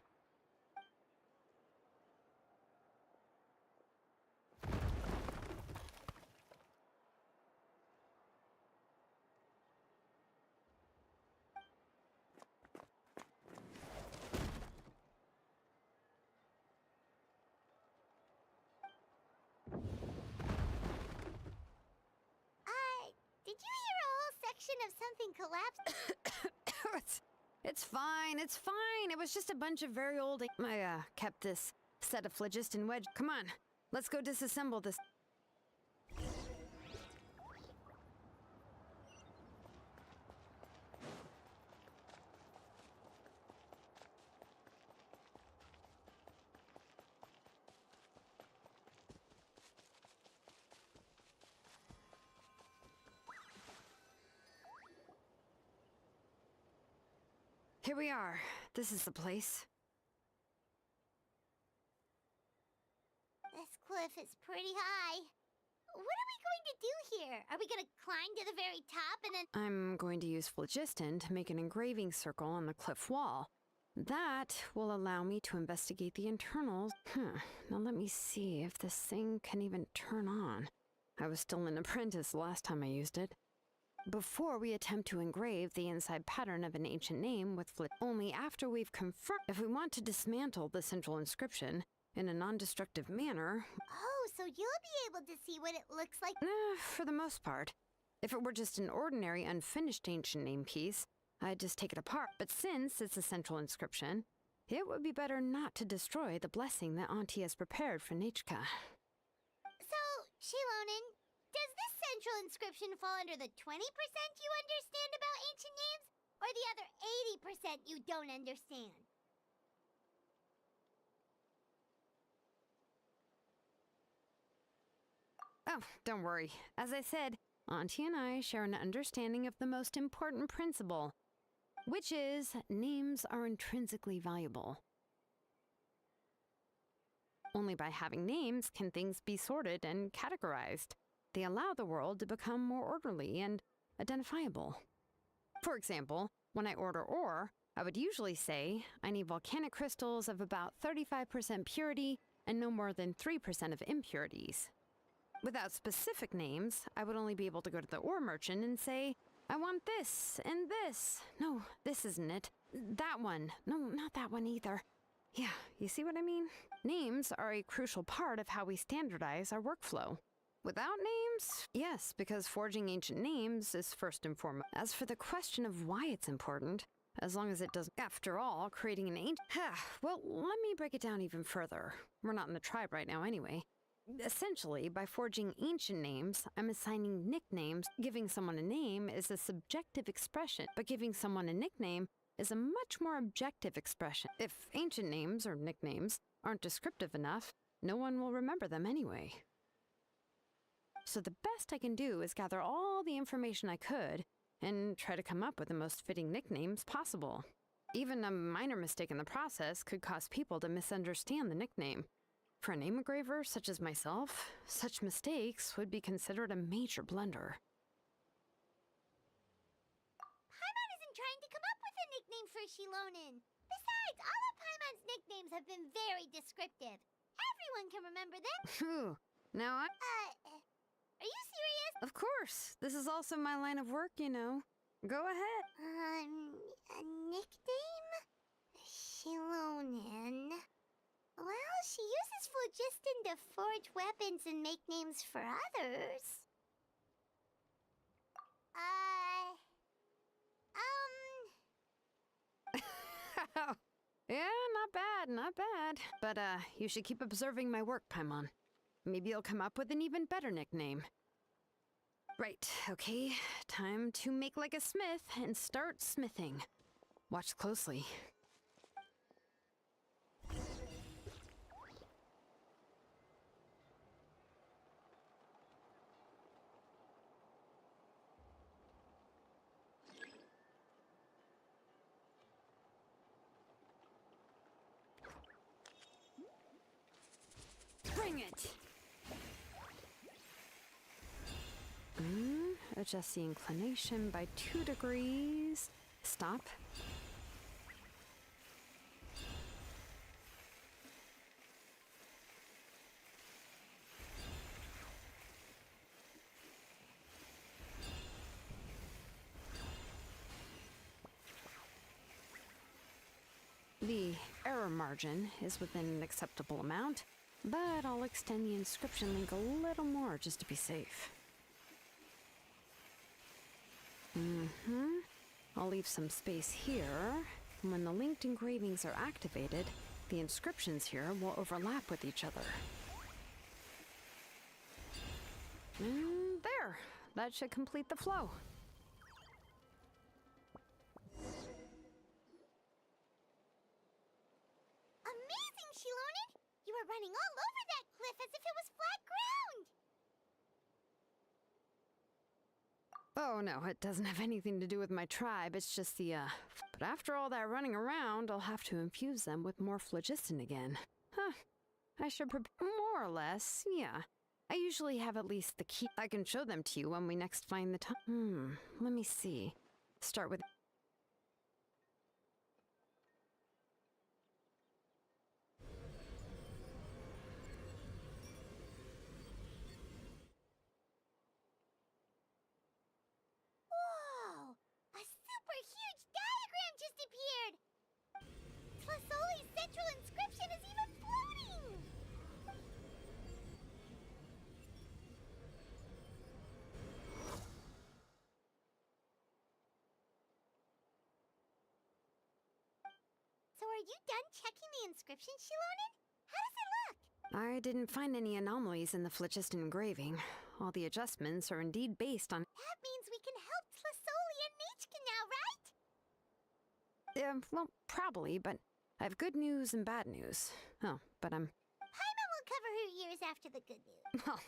Did you hear a whole section of something collapse? It's fine, it's fine. It was just a bunch of very old... I, kept this set of phlogiston wedge. Come on, let's go disassemble this. Here we are. This is the place. This cliff is pretty high. What are we going to do here? Are we going to climb to the very top and then... I'm going to use phlogiston to make an engraving circle on the cliff wall. That will allow me to investigate the internals. Now let me see if this thing can even turn on. I was still an apprentice last time I used it. Before we attempt to engrave the inside pattern of an ancient name with only after we've confirmed if we want to dismantle the central inscription in a non-destructive manner. Oh, so you'll be able to see what it looks like? For the most part. If it were just an ordinary unfinished ancient name piece, I'd just take it apart. But since it's a central inscription, it would be better not to destroy the blessing that Auntie has prepared for Nechka. So, Shilonen, does this central inscription fall under the 20% you understand about ancient names, or the other 80% you don't understand? Oh, don't worry. As I said, Auntie and I share an understanding of the most important principle, which is names are intrinsically valuable. Only by having names can things be sorted and categorized. They allow the world to become more orderly and identifiable. For example, when I order ore, I would usually say I need volcanic crystals of about 35% purity and no more than 3% of impurities. Without specific names, I would only be able to go to the ore merchant and say, I want this and this. No, this isn't it. That one. No, not that one either. Yeah, you see what I mean? Names are a crucial part of how we standardize our workflow. Without names? Yes, because forging ancient names is first and foremost. As for the question of why it's important, as long as it doesn't... After all, creating an ancient... Well, let me break it down even further. We're not in the tribe right now anyway. Essentially, by forging ancient names, I'm assigning nicknames. Giving someone a name is a subjective expression, but giving someone a nickname is a much more objective expression. If ancient names or nicknames aren't descriptive enough, no one will remember them anyway. So the best I can do is gather all the information I could and try to come up with the most fitting nicknames possible. Even a minor mistake in the process could cause people to misunderstand the nickname. For a name engraver such as myself, such mistakes would be considered a major blunder. Paimon isn't trying to come up with a nickname for Shilonen. Besides, all of Paimon's nicknames have been very descriptive. Everyone can remember them. Phew. Now I... Are you serious? Of course. This is also my line of work, you know. Go ahead. A nickname? Shilonen. Well, she uses phlogiston to forge weapons and make names for others. Yeah, not bad, not bad. But, you should keep observing my work, Paimon. Maybe you'll come up with an even better nickname. Right, okay. Time to make like a smith and start smithing. Watch closely. Bring it! Adjust the inclination by 2 degrees. Stop. margin is within an acceptable amount, but I'll extend the inscription link a little more just to be safe. I'll leave some space here. When the linked engravings are activated, the inscriptions here will overlap with each other. And there! That should complete the flow. Amazing, Shilonen! You were running all over that cliff as if it was flat ground! Oh no, it doesn't have anything to do with my tribe, it's just the, But after all that running around, I'll have to infuse them with more phlogiston again. Huh. I should more or less, yeah. I usually have at least the key. I can show them to you when we next find the time. Let me see. Start with... Whoa! A super huge diagram just appeared! Tlasoli's central inscription is even floating! So are you done checking the inscription, Shilonen? How does it look? I didn't find any anomalies in the phlogiston engraving. All the adjustments are indeed based on... That means we can help Tlasoli and Nechka now, right? Well, probably, but I have good news and bad news. Oh, but Paimon will cover her ears after the good news. Well,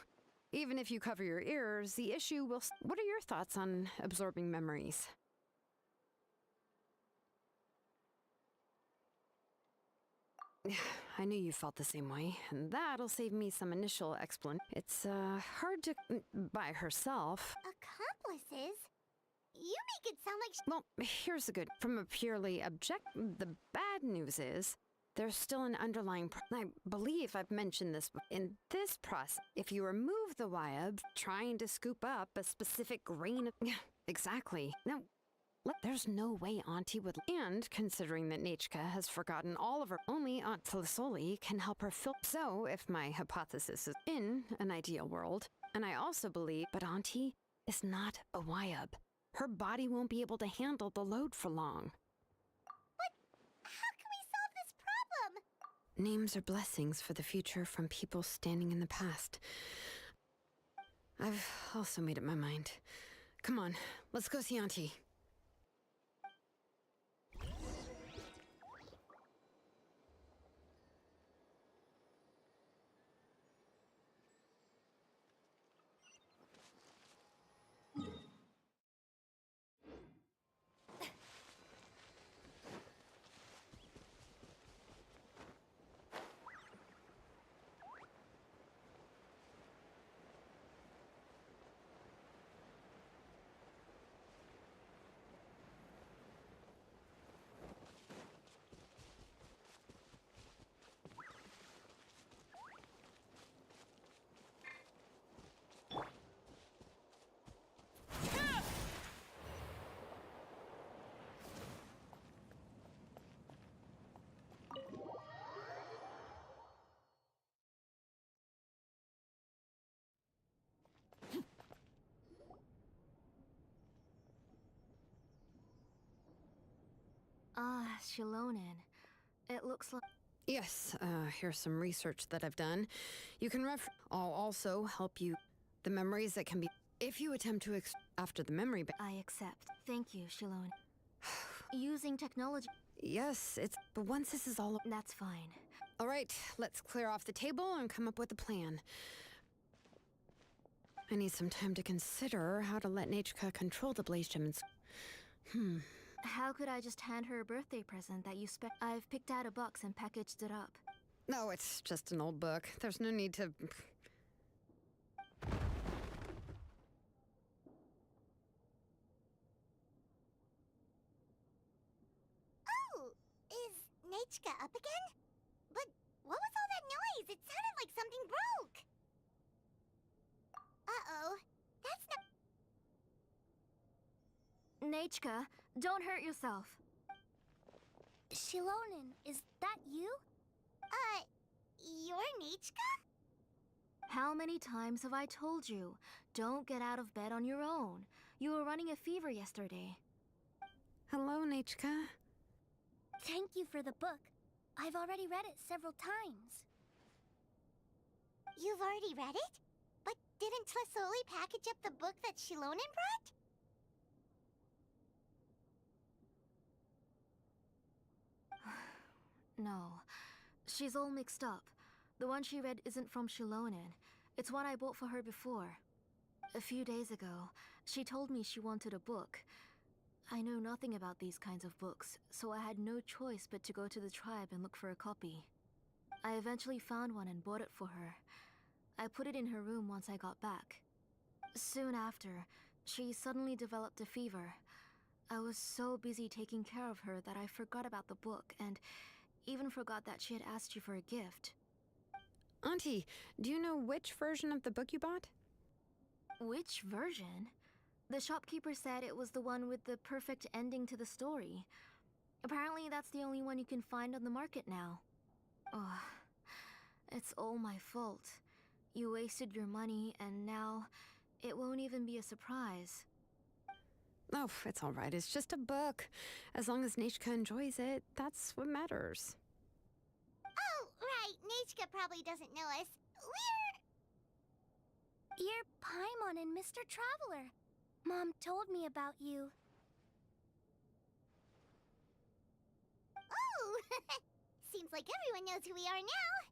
even if you cover your ears, the issue will... What are your thoughts on absorbing memories? I knew you felt the same way, and that'll save me some initial explanation. It's, hard to... by herself. Accomplices? You make it sound like Well, here's the good. From a purely the bad news is, there's still an underlying I believe I've mentioned this in this process. If you remove the Wyab, trying to scoop up a specific grain of... Exactly. Now, there's no way Auntie would... And, considering that Nechka has forgotten all of her... Only Aunt Tlasoli can help her fill... So, if my hypothesis is in an ideal world, and I also believe... But Auntie is not a Wyab. Her body won't be able to handle the load for long. how can we solve this problem? Names are blessings for the future from people standing in the past. I've also made up my mind. Come on, let's go see Auntie. Ah, Shilonen. It looks like... Yes, here's some research that I've done. You can I'll also help you... The memories that can be... If you attempt to after the memory... I accept. Thank you, Shilonen. Using technology... Yes, but once this is all... That's fine. All right, let's clear off the table and come up with a plan. I need some time to consider how to let Nechka control the Blaze Gem and... How could I just hand her a birthday present that you I've picked out a box and packaged it up. No, it's just an old book. There's no need to... Oh, is Nechka up again? But what was all that noise? It sounded like something broke. Uh-oh. That's not... Nechka, don't hurt yourself. Shilonen, is that you? You're Nichka? How many times have I told you? Don't get out of bed on your own. You were running a fever yesterday. Hello, Nichka. Thank you for the book. I've already read it several times. You've already read it? But didn't Tlasoli package up the book that Shilonen brought? No. She's all mixed up. The one she read isn't from Shilonen. It's one I bought for her before. A few days ago, she told me she wanted a book. I know nothing about these kinds of books, so I had no choice but to go to the tribe and look for a copy. I eventually found one and bought it for her. I put it in her room once I got back. Soon after, she suddenly developed a fever. I was so busy taking care of her that I forgot about the book and even forgot that she had asked you for a gift. Auntie, do you know which version of the book you bought? Which version? The shopkeeper said it was the one with the perfect ending to the story. Apparently that's the only one you can find on the market now. Ugh. It's all my fault. You wasted your money, and now it won't even be a surprise. Oh, it's all right. It's just a book. As long as Nichka enjoys it, that's what matters. Oh, right. Nichka probably doesn't know us. You're Paimon and Mr. Traveler. Mom told me about you. Oh! Seems like everyone knows who we are now.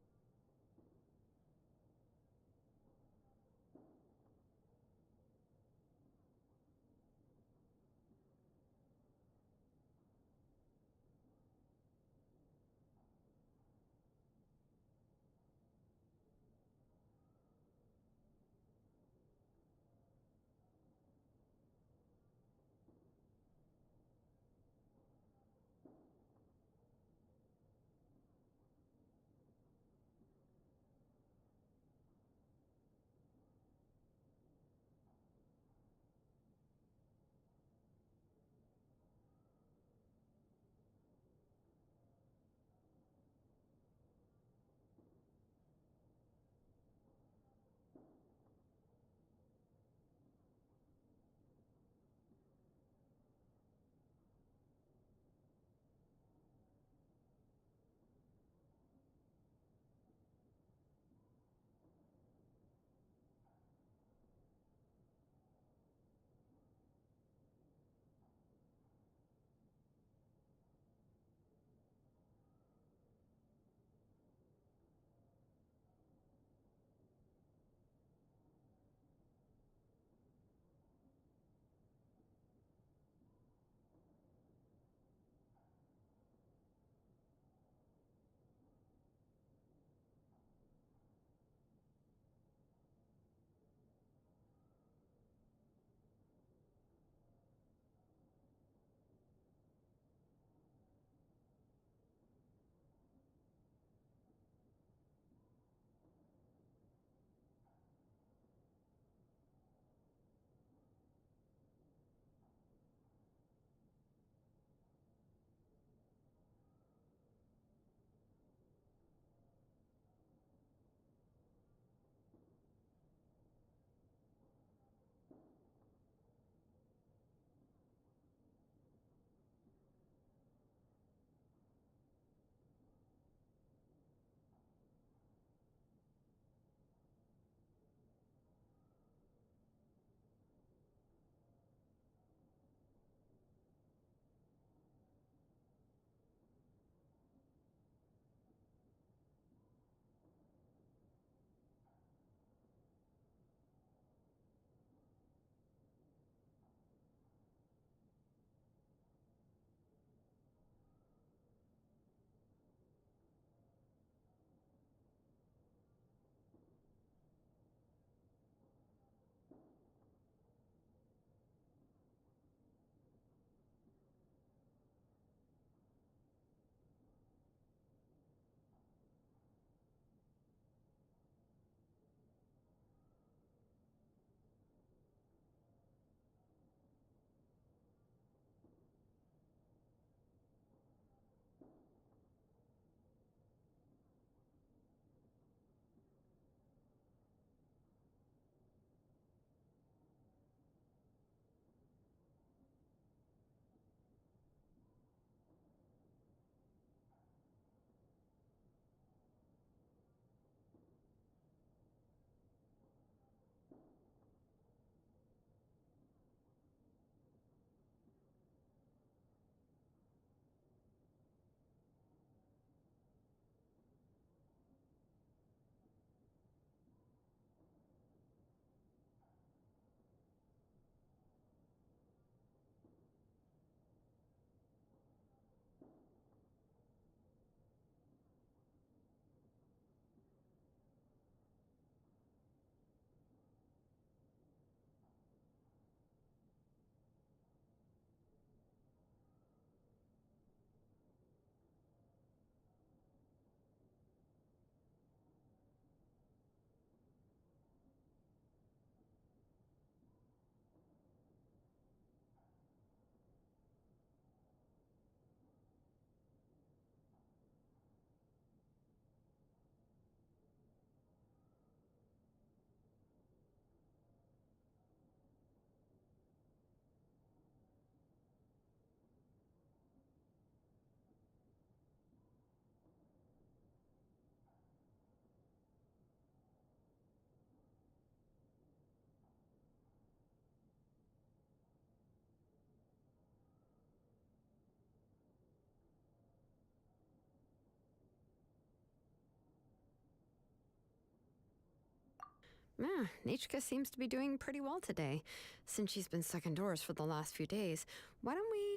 Yeah, Nichka seems to be doing pretty well today. Since she's been stuck indoors for the last few days, why don't we...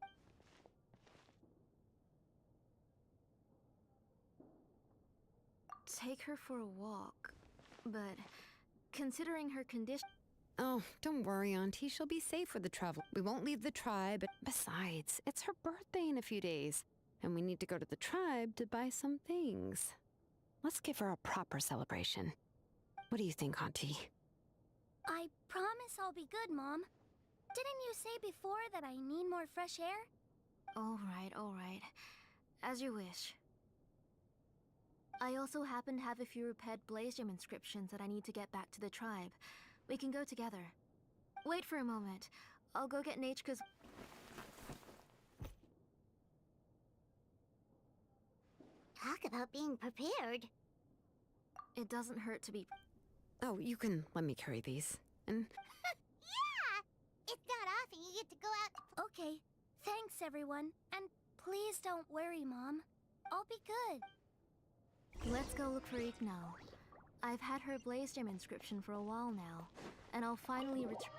Take her for a walk. But considering her condition... Oh, don't worry, Auntie. She'll be safe with the travel. We won't leave the tribe. Besides, it's her birthday in a few days, and we need to go to the tribe to buy some things. Let's give her a proper celebration. What do you think, Auntie? I promise I'll be good, Mom. Didn't you say before that I need more fresh air? All right. As you wish. I also happen to have a few repaired Blaze Gem inscriptions that I need to get back to the tribe. We can go together. Wait for a moment. I'll go get Nachka's... Talk about being prepared. It doesn't hurt to be... Oh, you can let me carry these. And Yeah! It's not often you get to go out. Okay. Thanks, everyone. And please don't worry, Mom. I'll be good. Let's go look for Ignal. I've had her Blaze Gem inscription for a while now, and I'll finally return...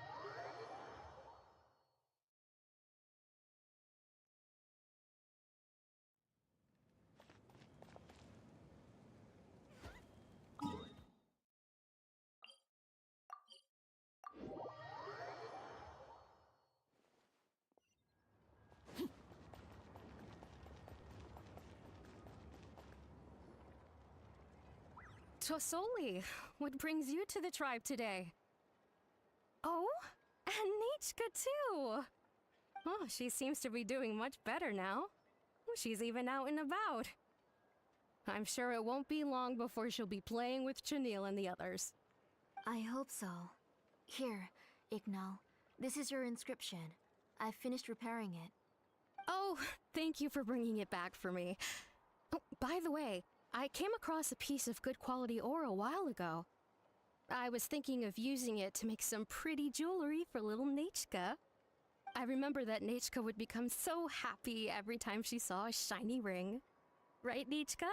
Tosoli, what brings you to the tribe today? Oh, and Nichka too! Oh, she seems to be doing much better now. She's even out and about. I'm sure it won't be long before she'll be playing with Chenille and the others. I hope so. Here, Ignal. This is your inscription. I've finished repairing it. Oh, thank you for bringing it back for me. Oh, by the way, I came across a piece of good quality ore a while ago. I was thinking of using it to make some pretty jewelry for little Nachka. I remember that Nachka would become so happy every time she saw a shiny ring. Right, Nachka?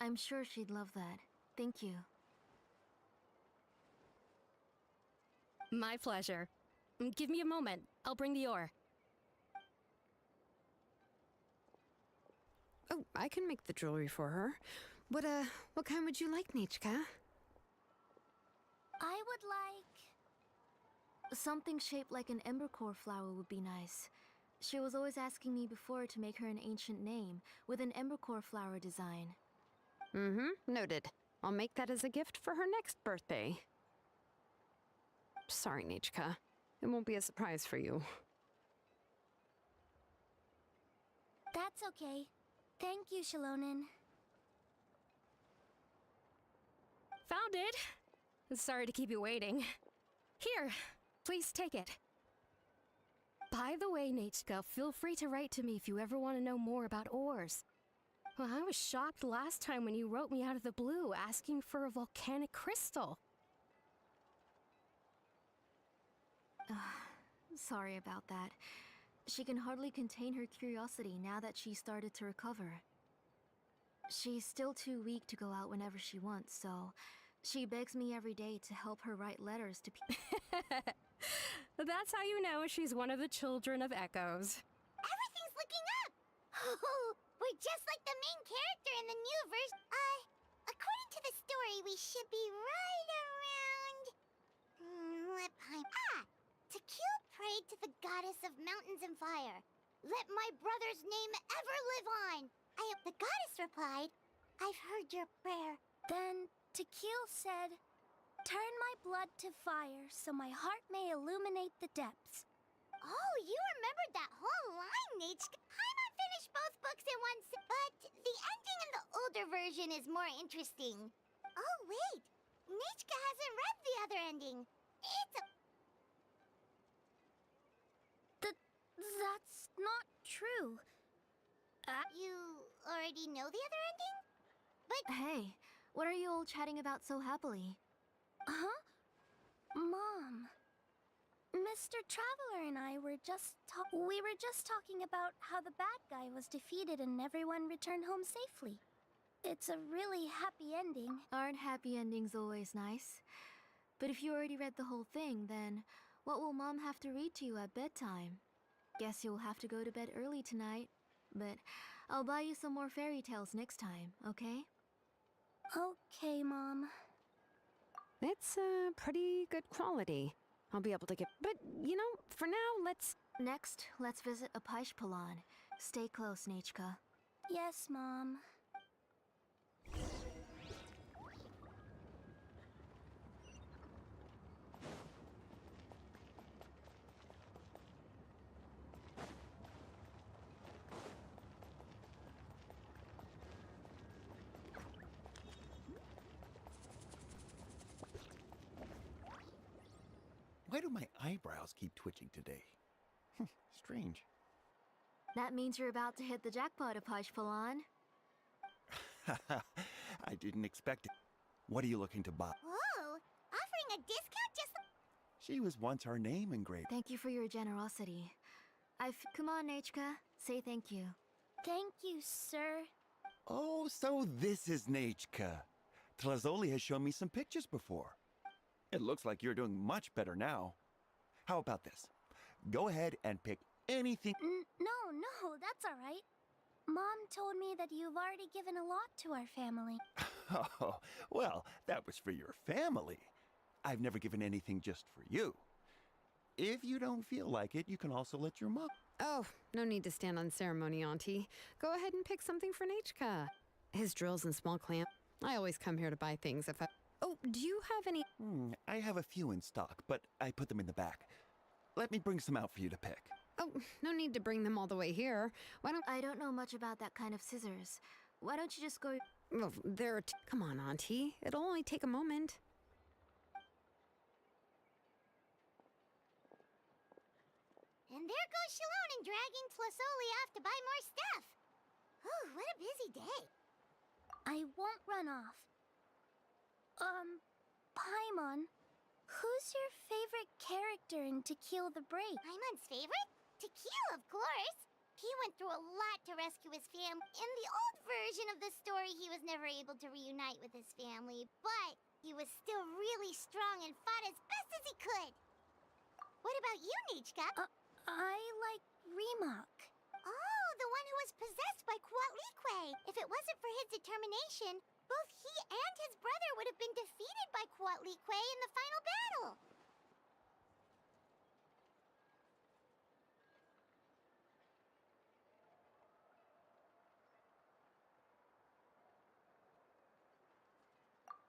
I'm sure she'd love that. Thank you. My pleasure. Give me a moment. I'll bring the ore. oh, I can make the jewelry for her. What kind would you like, Nichka? I would like... Something shaped like an embercore flower would be nice. She was always asking me before to make her an ancient name with an embercore flower design. Noted. I'll make that as a gift for her next birthday. Sorry, Nichka. It won't be a surprise for you. That's okay. Thank you, Shalonen. Found it! Sorry to keep you waiting. Here, please take it. By the way, Nachka, feel free to write to me if you ever want to know more about ores. Well, I was shocked last time when you wrote me out of the blue asking for a volcanic crystal. Sorry about that. She can hardly contain her curiosity now that she started to recover. She's still too weak to go out whenever she wants, so she begs me every day to help her write letters to people. That's how you know she's one of the children of Echoes. Everything's looking up! Oh, we're just like the main character in the new version. According to the story, we should be right around... Tequil prayed to the goddess of mountains and fire. Let my brother's name ever live on! The goddess replied, I've heard your prayer. Then Tequil said, turn my blood to fire so my heart may illuminate the depths. Oh, you remembered that whole line, Nachka. Paimon finished both books in one but the ending in the older version is more interesting. Oh, wait. Nachka hasn't read the other ending. It's a... That's not true. You already know the other ending? But... Hey, what are you all chatting about so happily? Huh? Mom. Mr. Traveler and I were just talking about how the bad guy was defeated and everyone returned home safely. It's a really happy ending. Aren't happy endings always nice? But if you already read the whole thing, then what will Mom have to read to you at bedtime? Guess you'll have to go to bed early tonight. But I'll buy you some more fairy tales next time, okay? Okay, Mom. It's pretty good quality. I'll be able to get. But, you know, for now, let's. Next, let's visit Apaish Palan. Stay close, Nechka. Yes, Mom. Why do my eyebrows keep twitching today? Strange. That means you're about to hit the jackpot, Apaish Palan. I didn't expect it. What are you looking to buy? Whoa! Offering a discount just... She was once our name engraved. Thank you for your generosity. Come on, Nechka. Say thank you. Thank you, sir. Oh, so this is Nechka. Tlazoli has shown me some pictures before. It looks like you're doing much better now. How about this? Go ahead and pick anything. No, that's all right. Mom told me that you've already given a lot to our family. Oh, well, that was for your family. I've never given anything just for you. If you don't feel like it, you can also let your mom. Oh, no need to stand on ceremony, Auntie. Go ahead and pick something for Nechka. His drills and small clamp. I always come here to buy things if I. Oh, do you have any? I have a few in stock, but I put them in the back. Let me bring some out for you to pick. Oh, no need to bring them all the way here. Why don't. I don't know much about that kind of scissors. Why don't you just go... Well, come on, Auntie. It'll only take a moment. And there goes Shalon dragging Tlasoli off to buy more stuff. Whew, what a busy day. I won't run off. Paimon, who's your favorite character in To Kill the Brave? Paimon's favorite? To Kill, of course. He went through a lot to rescue his family. In the old version of the story, he was never able to reunite with his family, but he was still really strong and fought as best as he could. What about you, Nechka? I like Remak. Oh, the one who was possessed by Quatlique. If it wasn't for his determination, both he and his brother would have been defeated by Quatlique in the final battle.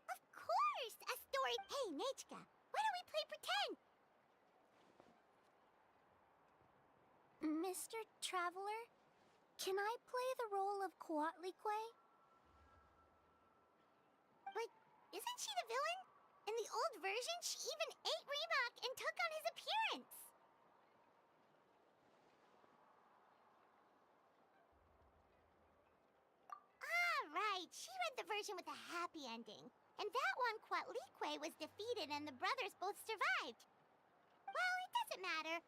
Of course! A story... Hey, Nechka, why don't we play pretend? Mr. Traveler, can I play the role of Quatlique? But isn't she the villain? In the old version, she even ate Remak and took on his appearance. Ah, right. She read the version with a happy ending. And that one, Quatlique was defeated and the brothers both survived. Well, it doesn't matter.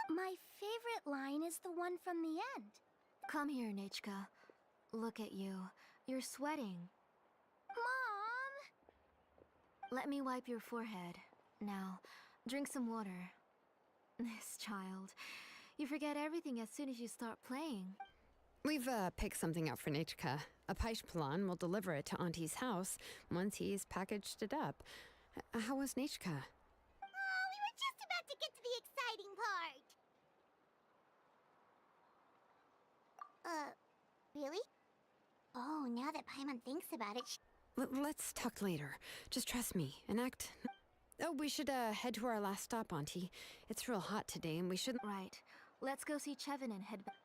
My favorite line is the one from the end. Come here, Nechka. Look at you. You're sweating. Mom! Let me wipe your forehead. Now, drink some water. This child. You forget everything as soon as you start playing. We've picked something out for Nechka. Apaish Palan will deliver it to Auntie's house once he's packaged it up. How was Nechka? Oh, we were just about to get to the exciting part. Really? Oh, now that Paimon thinks about it, Let's talk later. Just trust me and act. Oh, we should head to our last stop, Auntie. It's real hot today, and we shouldn't. Right. Let's go see Chevin and head back.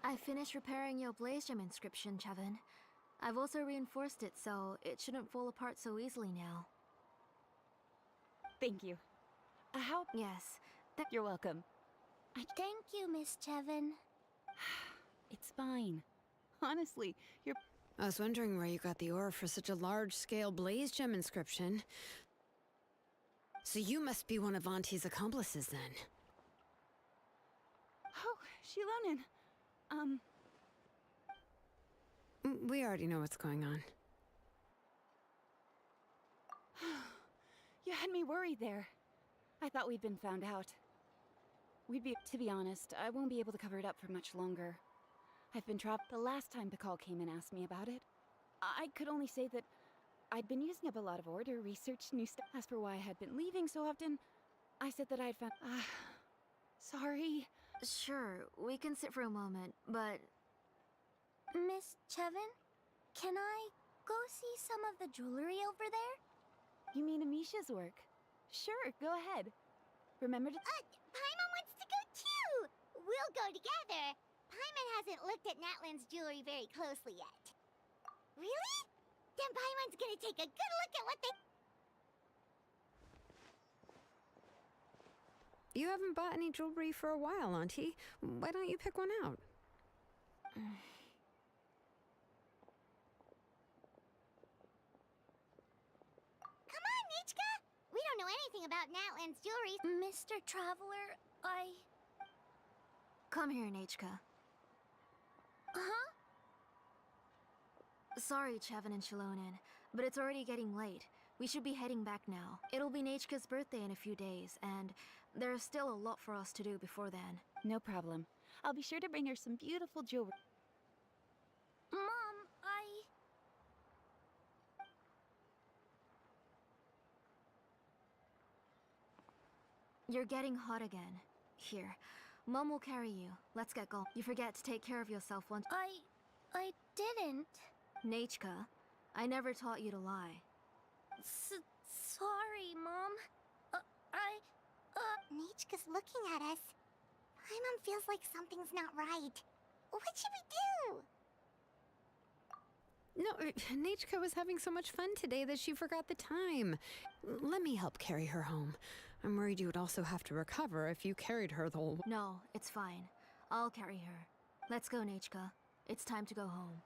I finished repairing your Blaze Gem inscription, Chevin. I've also reinforced it, so it shouldn't fall apart so easily now. Thank you. How? Yes. You're welcome. Thank you, Miss Chevin. It's fine. Honestly, you're... I was wondering where you got the ore for such a large-scale blaze gem inscription. So you must be one of Auntie's accomplices, then. Oh, Shilonen. We already know what's going on. You had me worried there. I thought we'd been found out. To be honest, I won't be able to cover it up for much longer. I've been trapped. The last time Pakal came and asked me about it, I could only say that I'd been using up a lot of ore to research new stuff. As for why I had been leaving so often, I said that I'd found... sorry. Sure, we can sit for a moment, but Miss Chevin, can I go see some of the jewelry over there? You mean Amisha's work? Sure, go ahead. Remember to... Paimon wants to go too! We'll go together. Paimon hasn't looked at Natlan's jewelry very closely yet. Really? Then Paimon's gonna take a good look at what they... You haven't bought any jewelry for a while, Auntie. Why don't you pick one out? Come on, Nichka! We don't know anything about Natlan's jewelry. Mr. Traveler, come here, Nachka. Huh? Sorry, Chevin and Shilonen, but it's already getting late. We should be heading back now. It'll be Nachka's birthday in a few days, and there's still a lot for us to do before then. No problem. I'll be sure to bring her some beautiful jewelry. Mom, You're getting hot again. Here, Mom will carry you. Let's get going. You forget to take care of yourself once. I didn't. Nachka, I never taught you to lie. Sorry, Mom. Nichka's looking at us. Paimon feels like something's not right. What should we do? No, Nachka was having so much fun today that she forgot the time. Let me help carry her home. I'm worried you would also have to recover if you carried her the whole... No, it's fine. I'll carry her. Let's go, Nachka. It's time to go home.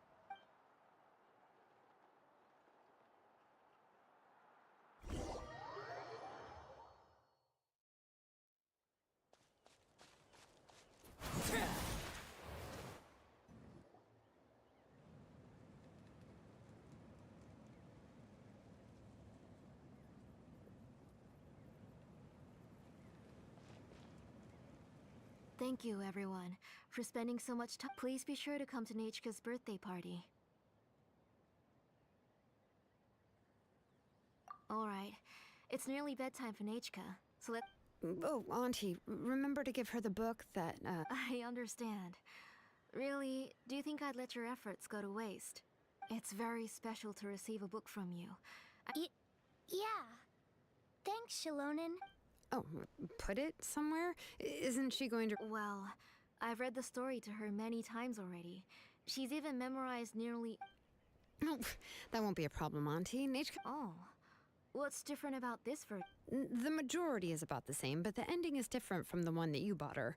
Thank you, everyone, for spending so much time. Please be sure to come to Nachka's birthday party. Alright, it's nearly bedtime for Nachka, so let... Oh, Auntie, remember to give her the book that, I understand. Really, do you think I'd let your efforts go to waste? It's very special to receive a book from you. Yeah. Thanks, Shilonen. Oh, put it somewhere? Isn't she going to... Well, I've read the story to her many times already. She's even memorized nearly... Oh, that won't be a problem, Auntie. Nachka... Oh. What's different about this version? The majority is about the same, but the ending is different from the one that you bought her.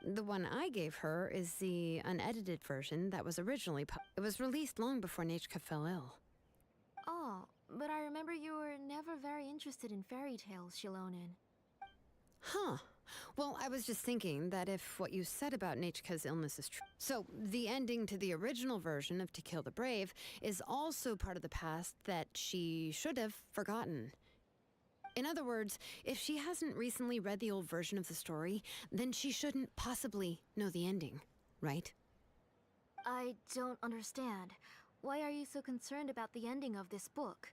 The one I gave her is the unedited version that was originally... It was released long before Nachka fell ill. Oh, but I remember you were never very interested in fairy tales, Shilonen. Huh. Well, I was just thinking that if what you said about Nachka's illness is true... So, the ending to the original version of To Kill the Brave is also part of the past that she should have forgotten. In other words, if she hasn't recently read the old version of the story, then she shouldn't possibly know the ending, right? I don't understand. Why are you so concerned about the ending of this book?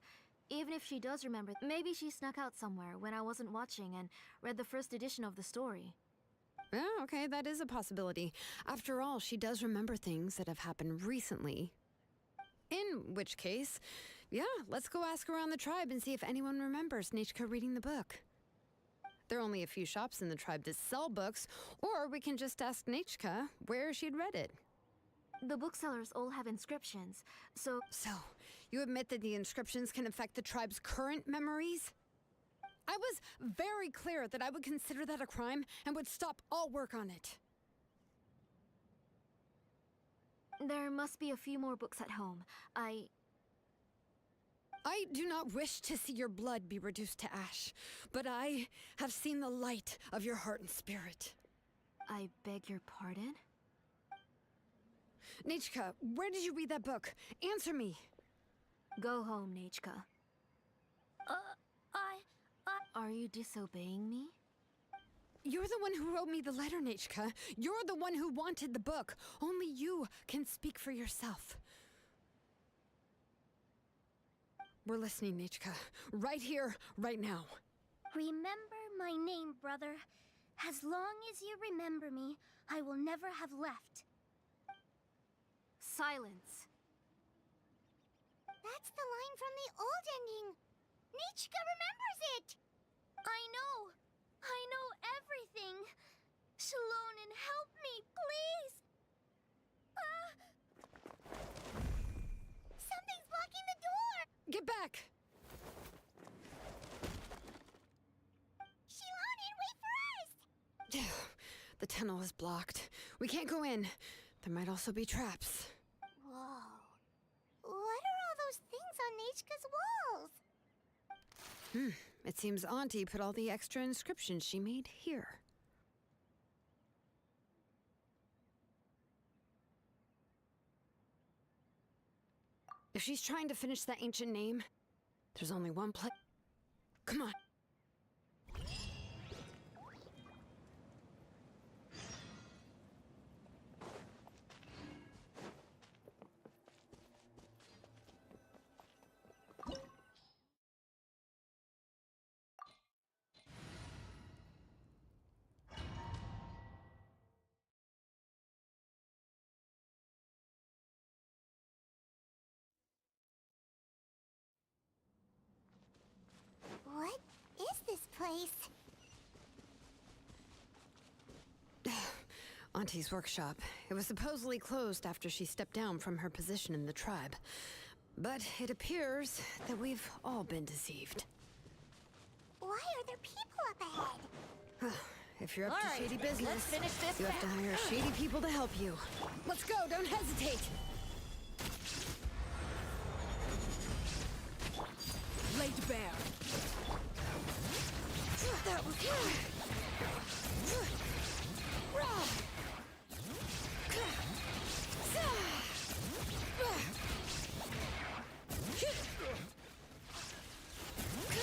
Even if she does remember, maybe she snuck out somewhere when I wasn't watching and read the first edition of the story. Oh, okay, that is a possibility. After all, she does remember things that have happened recently. In which case, yeah, let's go ask around the tribe and see if anyone remembers Nachka reading the book. There are only a few shops in the tribe that sell books, or we can just ask Nachka where she'd read it. The booksellers all have inscriptions, so... So, you admit that the inscriptions can affect the tribe's current memories? I was very clear that I would consider that a crime and would stop all work on it. There must be a few more books at home. I do not wish to see your blood be reduced to ash, but I have seen the light of your heart and spirit. I beg your pardon? Nechka, where did you read that book? Answer me. Go home, Nechka. Are you disobeying me? You're the one who wrote me the letter, Nechka. You're the one who wanted the book. Only you can speak for yourself. We're listening, Nechka. Right here, right now. Remember my name, brother. As long as you remember me, I will never have left. Silence. That's the line from the old ending. Nichika remembers it. I know everything. Shalonen, help me, please. Something's blocking the door. Get back! Shalonen, wait for us. The tunnel is blocked. We can't go in. There might also be traps. Whoa. What are all those things on Nichika's walls? It seems Auntie put all the extra inscriptions she made here. If she's trying to finish that ancient name, there's only one place. Come on. What is this place? Auntie's workshop. It was supposedly closed after she stepped down from her position in the tribe. But it appears that we've all been deceived. Why are there people up ahead? If you're up All to right, shady business, let's finish this you have to fast. hire shady people to help you. Let's go, don't hesitate! Laid bare. That was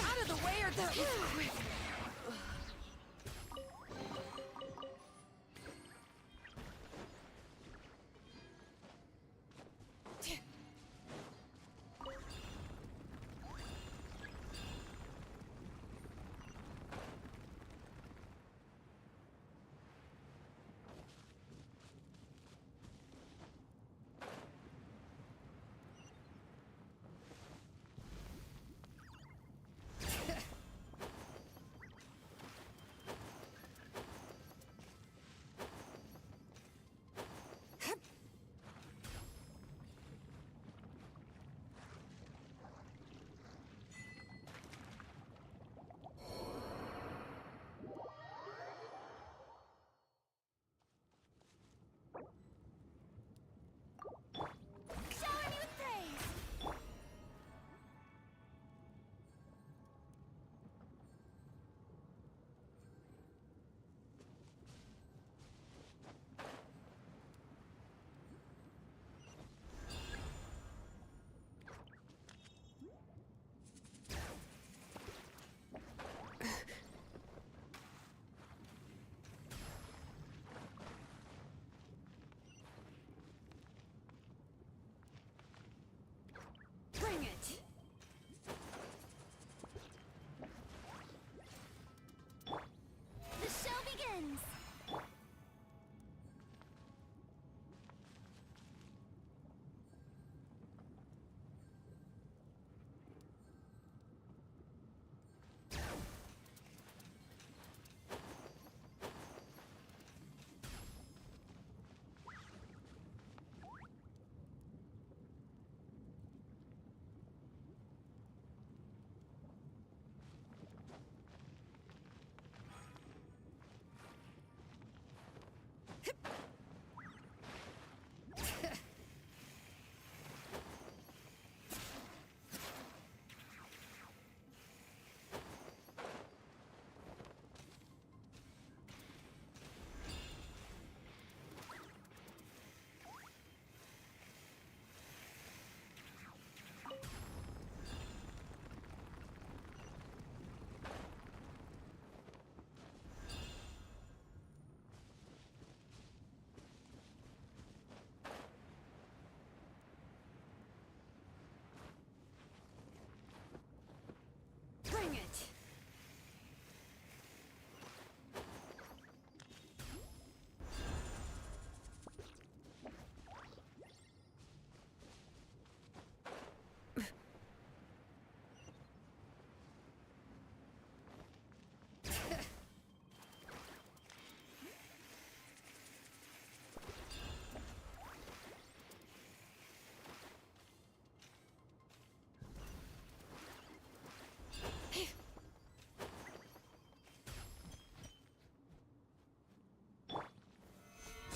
Out of the way or that was quick.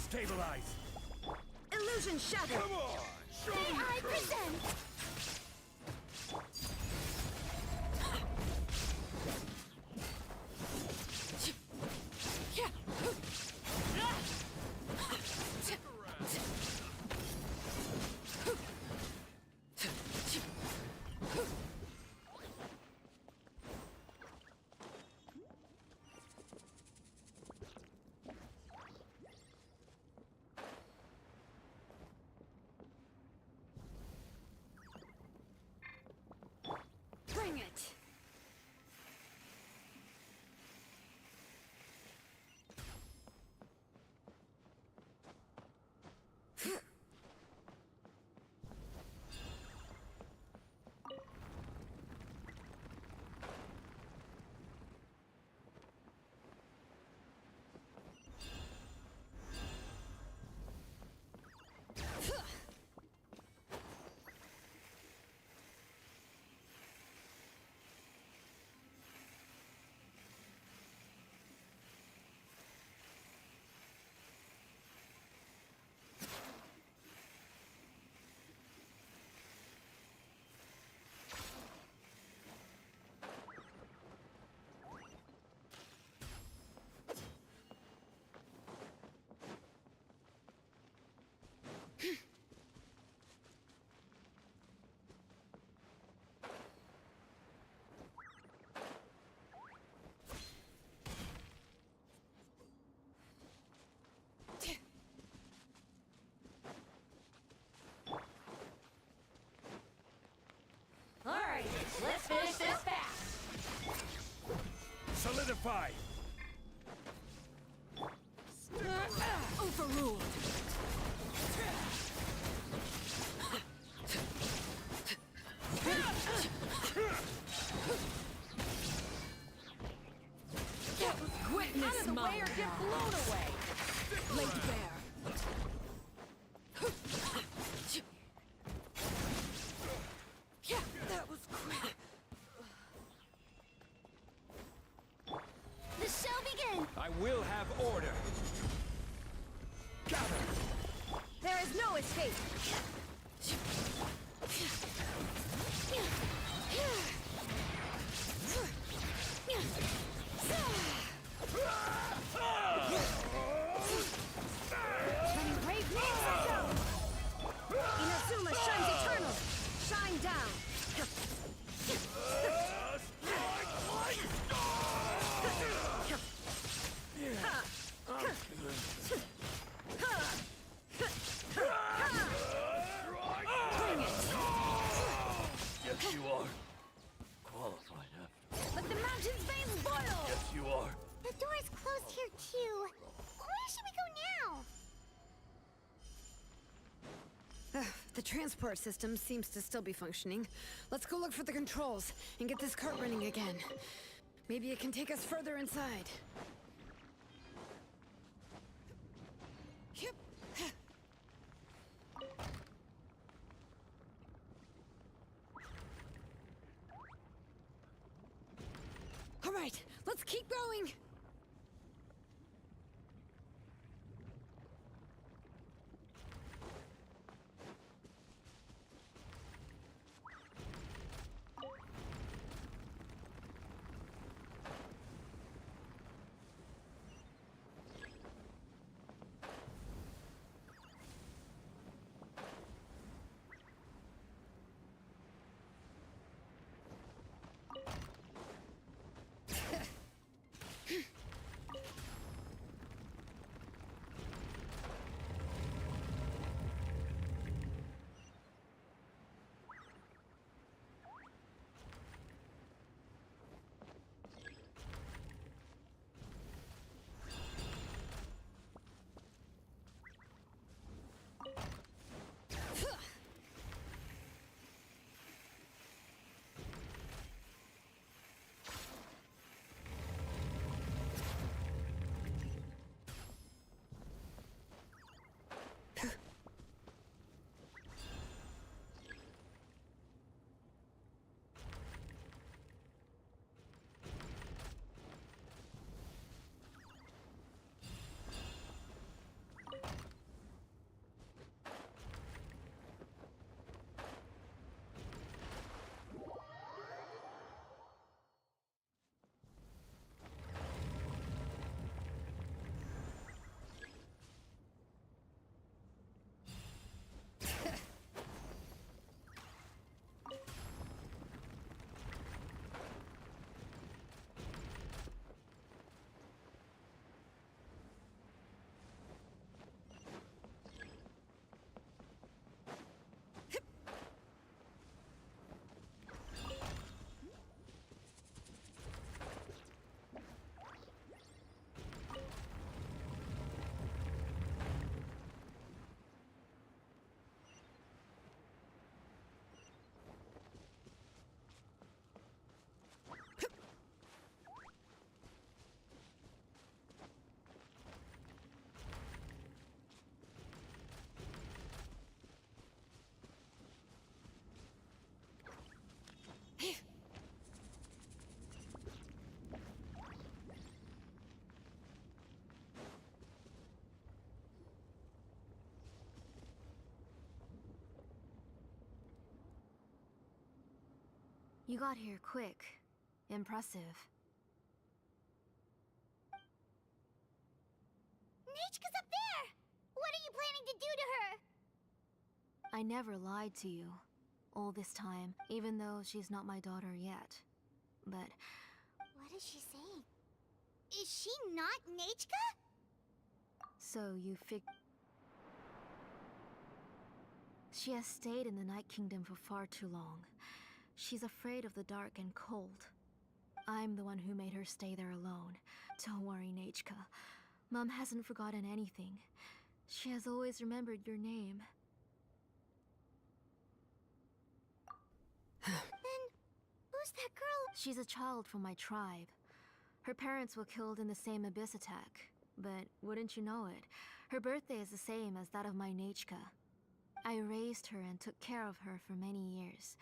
Stabilize! Illusion shattered! Come on! Show me I your proof. present! Bring it! Alright, let's finish this fast. Solidify! Overruled! Witness my Way or get blown away. laid bare. Yeah, that was quick. The show begins! I will have order! Gather! There is no escape. Can brave names Inazuma shines eternal. Shine down. Yes, you are. Qualified after. Let the mountain's veins boil. Yes, you are. The door's closed here too. Where should we go now? The transport system seems to still be functioning. Let's go look for the controls and get this cart running again. Maybe it can take us further inside. Yep. All right, let's keep going. You got here quick. Impressive. Nechka's up there! What are you planning to do to her? I never lied to you. All this time, even though she's not my daughter yet. But What is she saying? Is she not Nechka? so you She has stayed in the Night Kingdom for far too long. She's afraid of the dark and cold. I'm the one who made her stay there alone. Don't worry, Nechka. Mom hasn't forgotten anything. She has always remembered your name. Then, who's that girl? She's a child from my tribe. Her parents were killed in the same abyss attack. But wouldn't you know it, her birthday is the same as that of my Nechka. I raised her and took care of her for many years.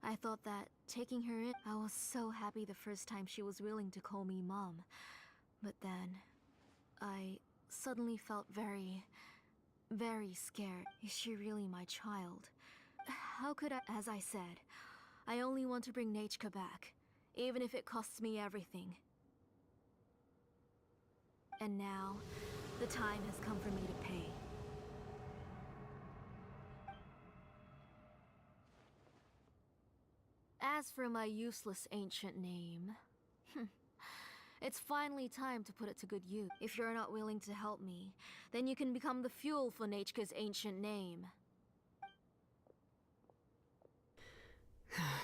I thought that, taking her in, I was so happy the first time she was willing to call me Mom. But then, I suddenly felt very scared. Is she really my child? How could I? As I said, I only want to bring Nechka back, even if it costs me everything. And now, the time has come for me to pay. As for my useless ancient name, it's finally time to put it to good use. If you're not willing to help me, then you can become the fuel for Nechka's ancient name.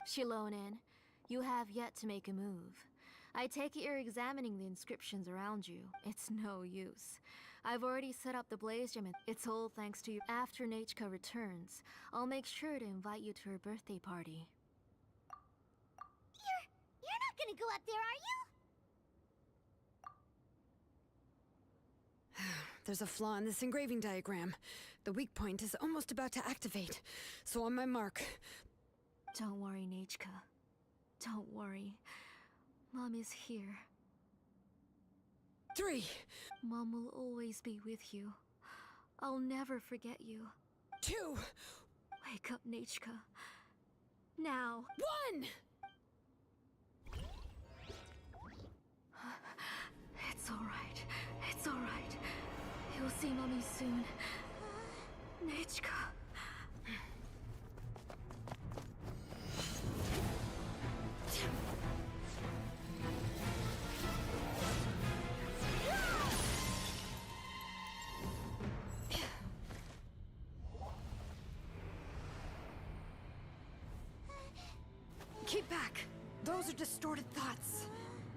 Shilonen, you have yet to make a move. I take it you're examining the inscriptions around you. It's no use. I've already set up the Blaze Gem. It's all thanks to you. After Nechka returns, I'll make sure to invite you to her birthday party. You're not gonna go up there, are you? There's a flaw in this engraving diagram. The weak point is almost about to activate. So on my mark. Don't worry, Nechka. Don't worry. Mom is here. 3. Mom will always be with you. I'll never forget you. 2. Wake up, Nechka. Now. 1. It's alright. It's alright. You'll see Mommy soon. Nechka. Keep back! Those are distorted thoughts.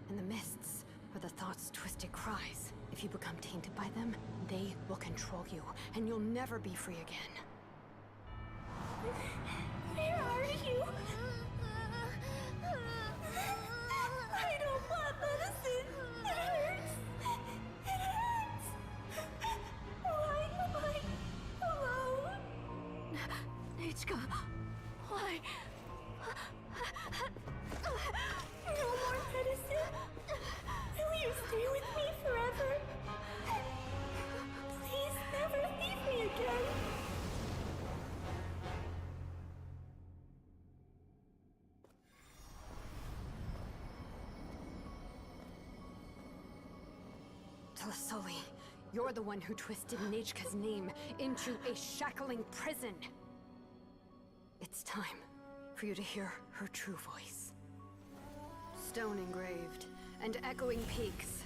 In the mists are the thoughts' twisted cries. If you become tainted by them, they will control you, and you'll never be free again. Where are you? I don't want medicine. It hurts. It hurts. Why am I alone? Nechka, why? No more medicine. Will you stay with me forever? Please never leave me again. Tlasoli, you're the one who twisted Nechka's name into a shackling prison. It's time for you to hear her true voice. Stone engraved and echoing peaks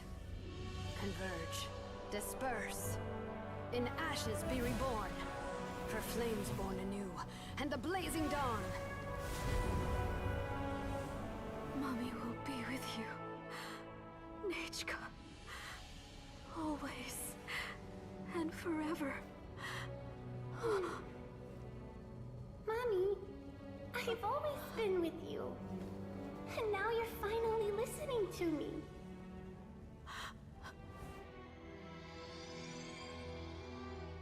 converge, disperse. In ashes be reborn, for flames born anew, and the blazing dawn. Mommy will be with you. Nechka. Always. And forever. Mommy, I've always been with you. And now you're finally listening to me.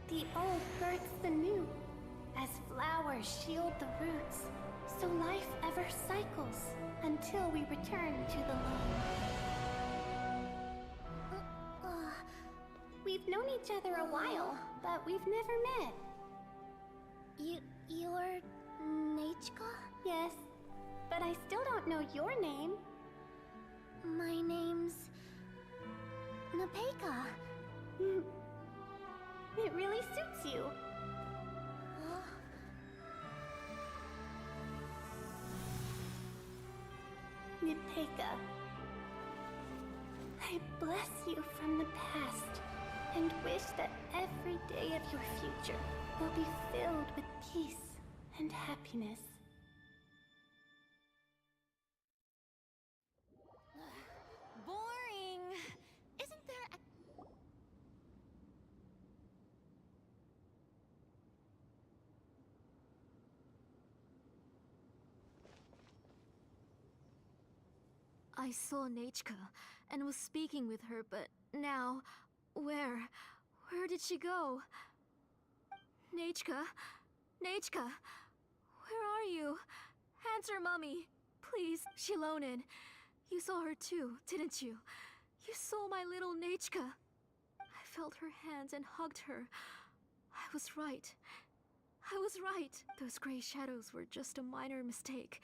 The old births the new, as flowers shield the roots, so life ever cycles until we return to the loam. We've known each other a while, but we've never met. You're Nechka? Yes, but I still don't know your name. My name's... Nepeka. It really suits you. Nepeka. I bless you from the past and wish that every day of your future will be filled with peace and happiness. Boring. Isn't there a... I saw Nechka and was speaking with her, but now, where did she go? Nechka? Nechka? Where are you? Answer, Mummy. Please, Shilonen. You saw her too, didn't you? You saw my little Nechka. I felt her hands and hugged her. I was right. I was right. Those gray shadows were just a minor mistake.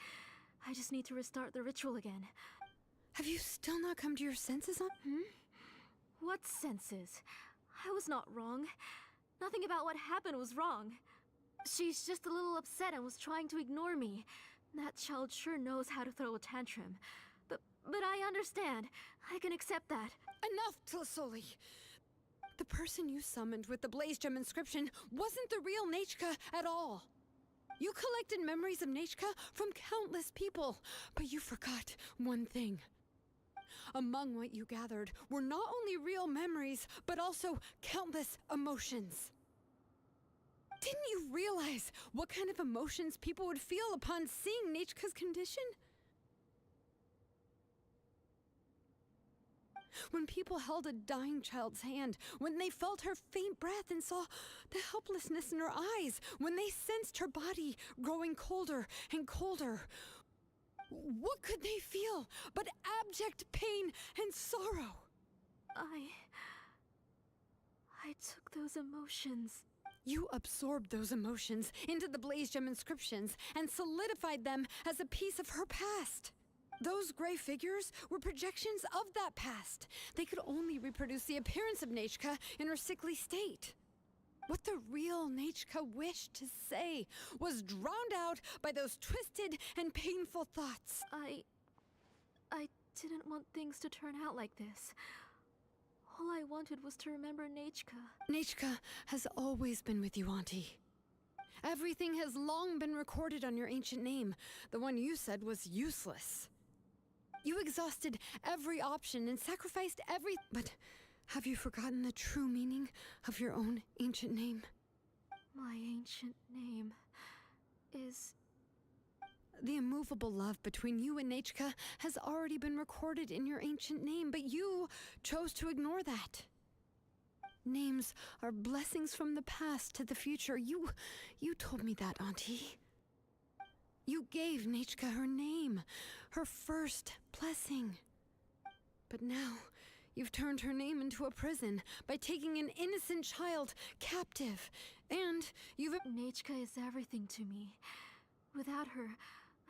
I just need to restart the ritual again. Have you still not come to your senses on? What senses? I was not wrong. Nothing about what happened was wrong. She's just a little upset and was trying to ignore me. That child sure knows how to throw a tantrum. But I understand. I can accept that. Enough, Tlasoli! The person you summoned with the Blaze Gem inscription wasn't the real Nechka at all. You collected memories of Nechka from countless people, but you forgot one thing. Among what you gathered were not only real memories, but also countless emotions. Didn't you realize what kind of emotions people would feel upon seeing Nechka's condition? When people held a dying child's hand, when they felt her faint breath and saw the helplessness in her eyes, when they sensed her body growing colder and colder, what could they feel but abject pain and sorrow? I took those emotions. You absorbed those emotions into the Blaze Gem inscriptions and solidified them as a piece of her past. Those gray figures were projections of that past. They could only reproduce the appearance of Nechka in her sickly state. What the real Nechka wished to say was drowned out by those twisted and painful thoughts. I didn't want things to turn out like this. All I wanted was to remember Nechka. Nechka has always been with you, Auntie. Everything has long been recorded on your ancient name. The one you said was useless. You exhausted every option and sacrificed every... But have you forgotten the true meaning of your own ancient name? My ancient name is... The immovable love between you and Nechka has already been recorded in your ancient name, but you chose to ignore that. Names are blessings from the past to the future. You told me that, Auntie. You gave Nechka her name, her first blessing. But now, you've turned her name into a prison by taking an innocent child captive, and you've... Nechka is everything to me. Without her,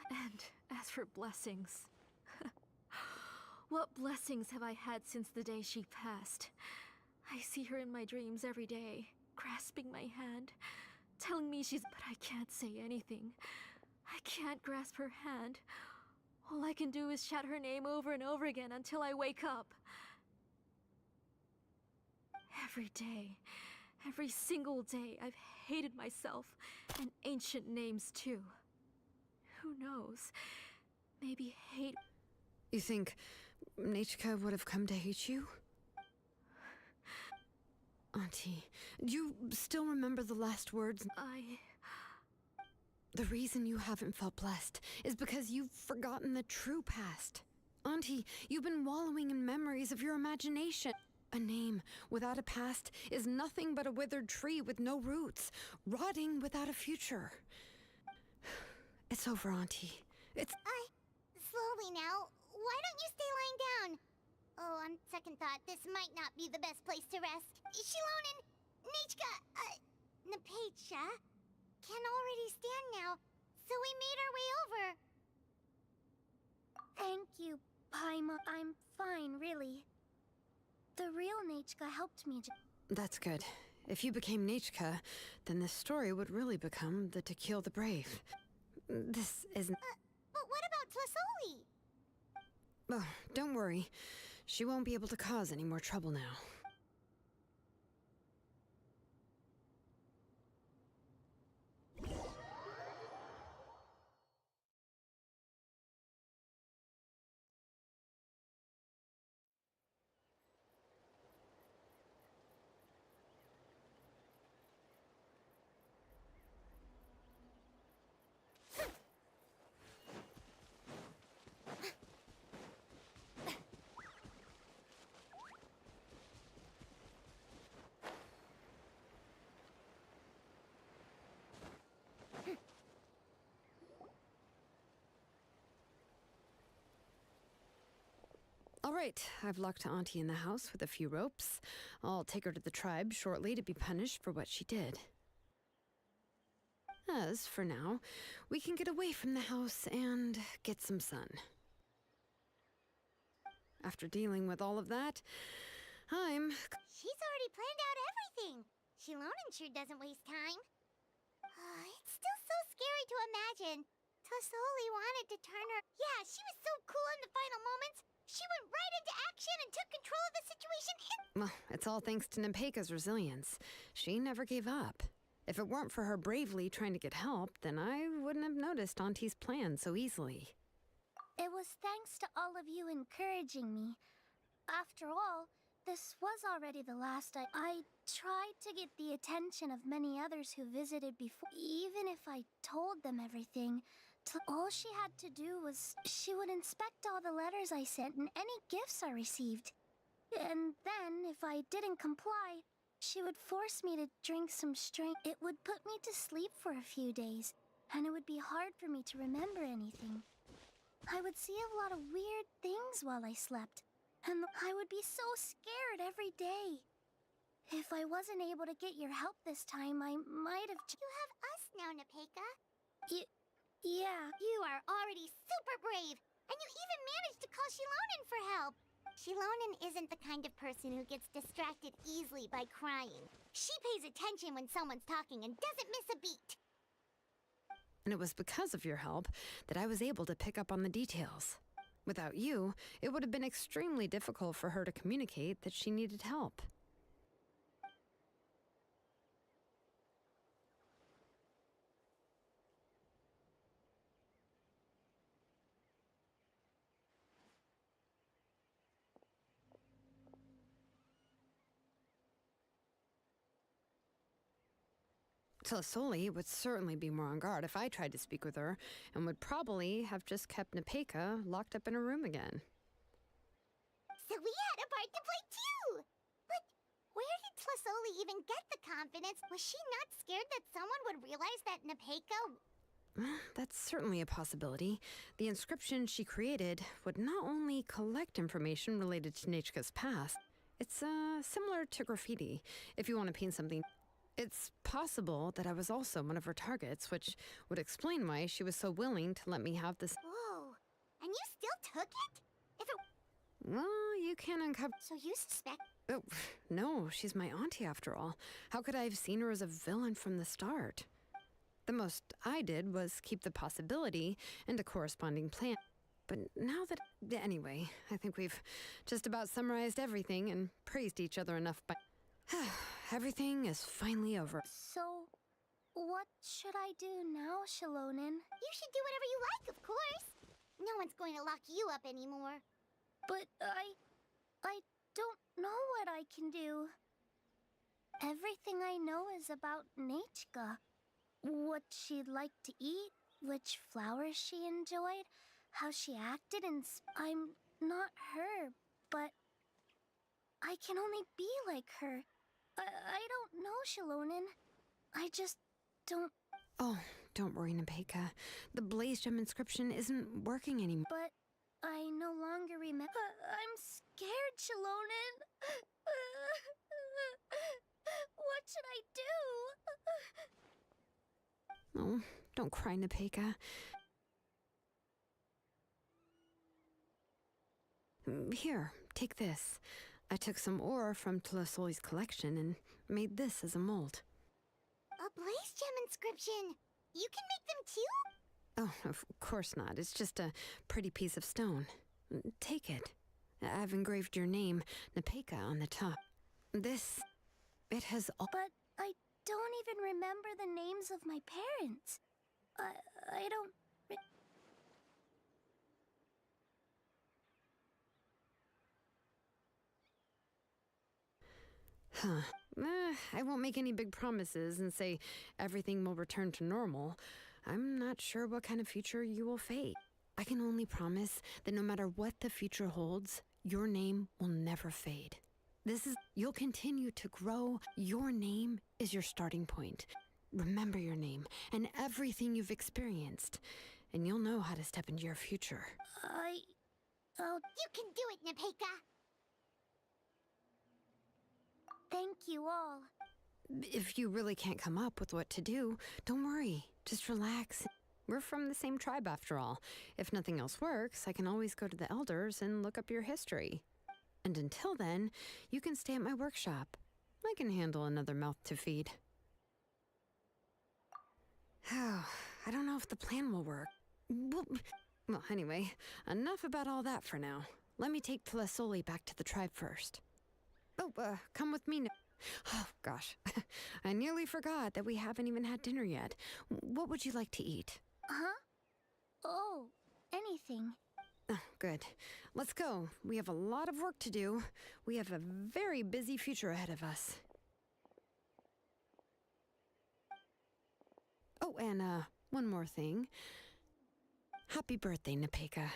and as for blessings... What blessings have I had since the day she passed? I see her in my dreams every day, grasping my hand, telling me she's... But I can't say anything. I can't grasp her hand. All I can do is shout her name over and over again until I wake up. Every day, every single day, I've hated myself, and ancient names too. Who knows? Maybe hate... You think Nechka would have come to hate you? Auntie, do you still remember the last words? The reason you haven't felt blessed is because you've forgotten the true past. Auntie, you've been wallowing in memories of your imagination. A name without a past is nothing but a withered tree with no roots, rotting without a future. It's over, Auntie. It's... Slowly now. Why don't you stay lying down? Oh, on second thought, this might not be the best place to rest. Shilonen, Nechka, Nepeka can already stand now, so we made our way over. Thank you, Paimon. I'm fine, really. The real Nechka helped me. That's good. If you became Nechka, then this story would really become the To Kill the Brave. This isn't... But what about Tlasoli? Oh, don't worry. She won't be able to cause any more trouble now. All right, I've locked Auntie in the house with a few ropes. I'll take her to the tribe shortly to be punished for what she did. As for now, we can get away from the house and get some sun. After dealing with all of that, I'm... She's already planned out everything. Shilonen sure doesn't waste time. It's still so scary to imagine. Tlasoli wanted to turn her... Yeah, she was so cool in the final moments. She went right into action and took control of the situation. Well, it's all thanks to Nepeka's resilience. She never gave up. If it weren't for her bravely trying to get help, then I wouldn't have noticed Auntie's plan so easily. It was thanks to all of you encouraging me. After all, this was already the last I tried to get the attention of many others who visited before. Even if I told them everything, all she had to do was she would inspect all the letters I sent and any gifts I received. And then, if I didn't comply, she would force me to drink some strength. It would put me to sleep for a few days, and it would be hard for me to remember anything. I would see a lot of weird things while I slept, and I would be so scared every day. If I wasn't able to get your help this time, I might have... You have us now, Nepeka. Yeah. You are already super brave, and you even managed to call Shilonen for help. Shilonen isn't the kind of person who gets distracted easily by crying. She pays attention when someone's talking and doesn't miss a beat. And it was because of your help that I was able to pick up on the details. Without you, it would have been extremely difficult for her to communicate that she needed help. Tlasoli would certainly be more on guard if I tried to speak with her, and would probably have just kept Nepeka locked up in her room again. So we had a part to play too! But where did Tlasoli even get the confidence? Was she not scared that someone would realize that Nepeka... That's certainly a possibility. The inscription she created would not only collect information related to Nechka's past, it's similar to graffiti, if you want to paint something. It's possible that I was also one of her targets, which would explain why she was so willing to let me have this. Whoa! And you still took it? If it... Well, you can't uncover... So you suspect... Oh, no, she's my auntie after all. How could I have seen her as a villain from the start? The most I did was keep the possibility and a corresponding plan. But now that... Anyway, I think we've just about summarized everything and praised each other enough by... Everything is finally over. So, what should I do now, Shilonen? You should do whatever you like, of course. No one's going to lock you up anymore. But I don't know what I can do. Everything I know is about Nechka. What she'd like to eat, which flowers she enjoyed, how she acted, and I'm not her, but I can only be like her. I don't know, Shilonen. I just don't... Oh, don't worry, Nepeka. The Blaze Gem inscription isn't working anymore. But I no longer remember... I'm scared, Shilonen. What should I do? Oh, don't cry, Nepeka. Here, take this. I took some ore from Tlasoli's collection and made this as a mold. A blaze gem inscription! You can make them too? Oh, of course not. It's just a pretty piece of stone. Take it. I've engraved your name, Nepeka, on the top. This... it has all... But I don't even remember the names of my parents. I don't... Huh. I won't make any big promises and say everything will return to normal. I'm not sure what kind of future you will face. I can only promise that no matter what the future holds, your name will never fade. You'll continue to grow. Your name is your starting point. Remember your name and everything you've experienced, and you'll know how to step into your future. You can do it, Nepeka! Thank you all. If you really can't come up with what to do, don't worry. Just relax. We're from the same tribe after all. If nothing else works, I can always go to the elders and look up your history. And until then, you can stay at my workshop. I can handle another mouth to feed. Oh, I don't know if the plan will work. Well, anyway, enough about all that for now. Let me take Tlasoli back to the tribe first. Oh, come with me now. Oh, gosh. I nearly forgot that we haven't even had dinner yet. What would you like to eat? Huh? Oh, anything. Oh, good. Let's go. We have a lot of work to do. We have a very busy future ahead of us. Oh, and, one more thing. Happy birthday, Nepeka.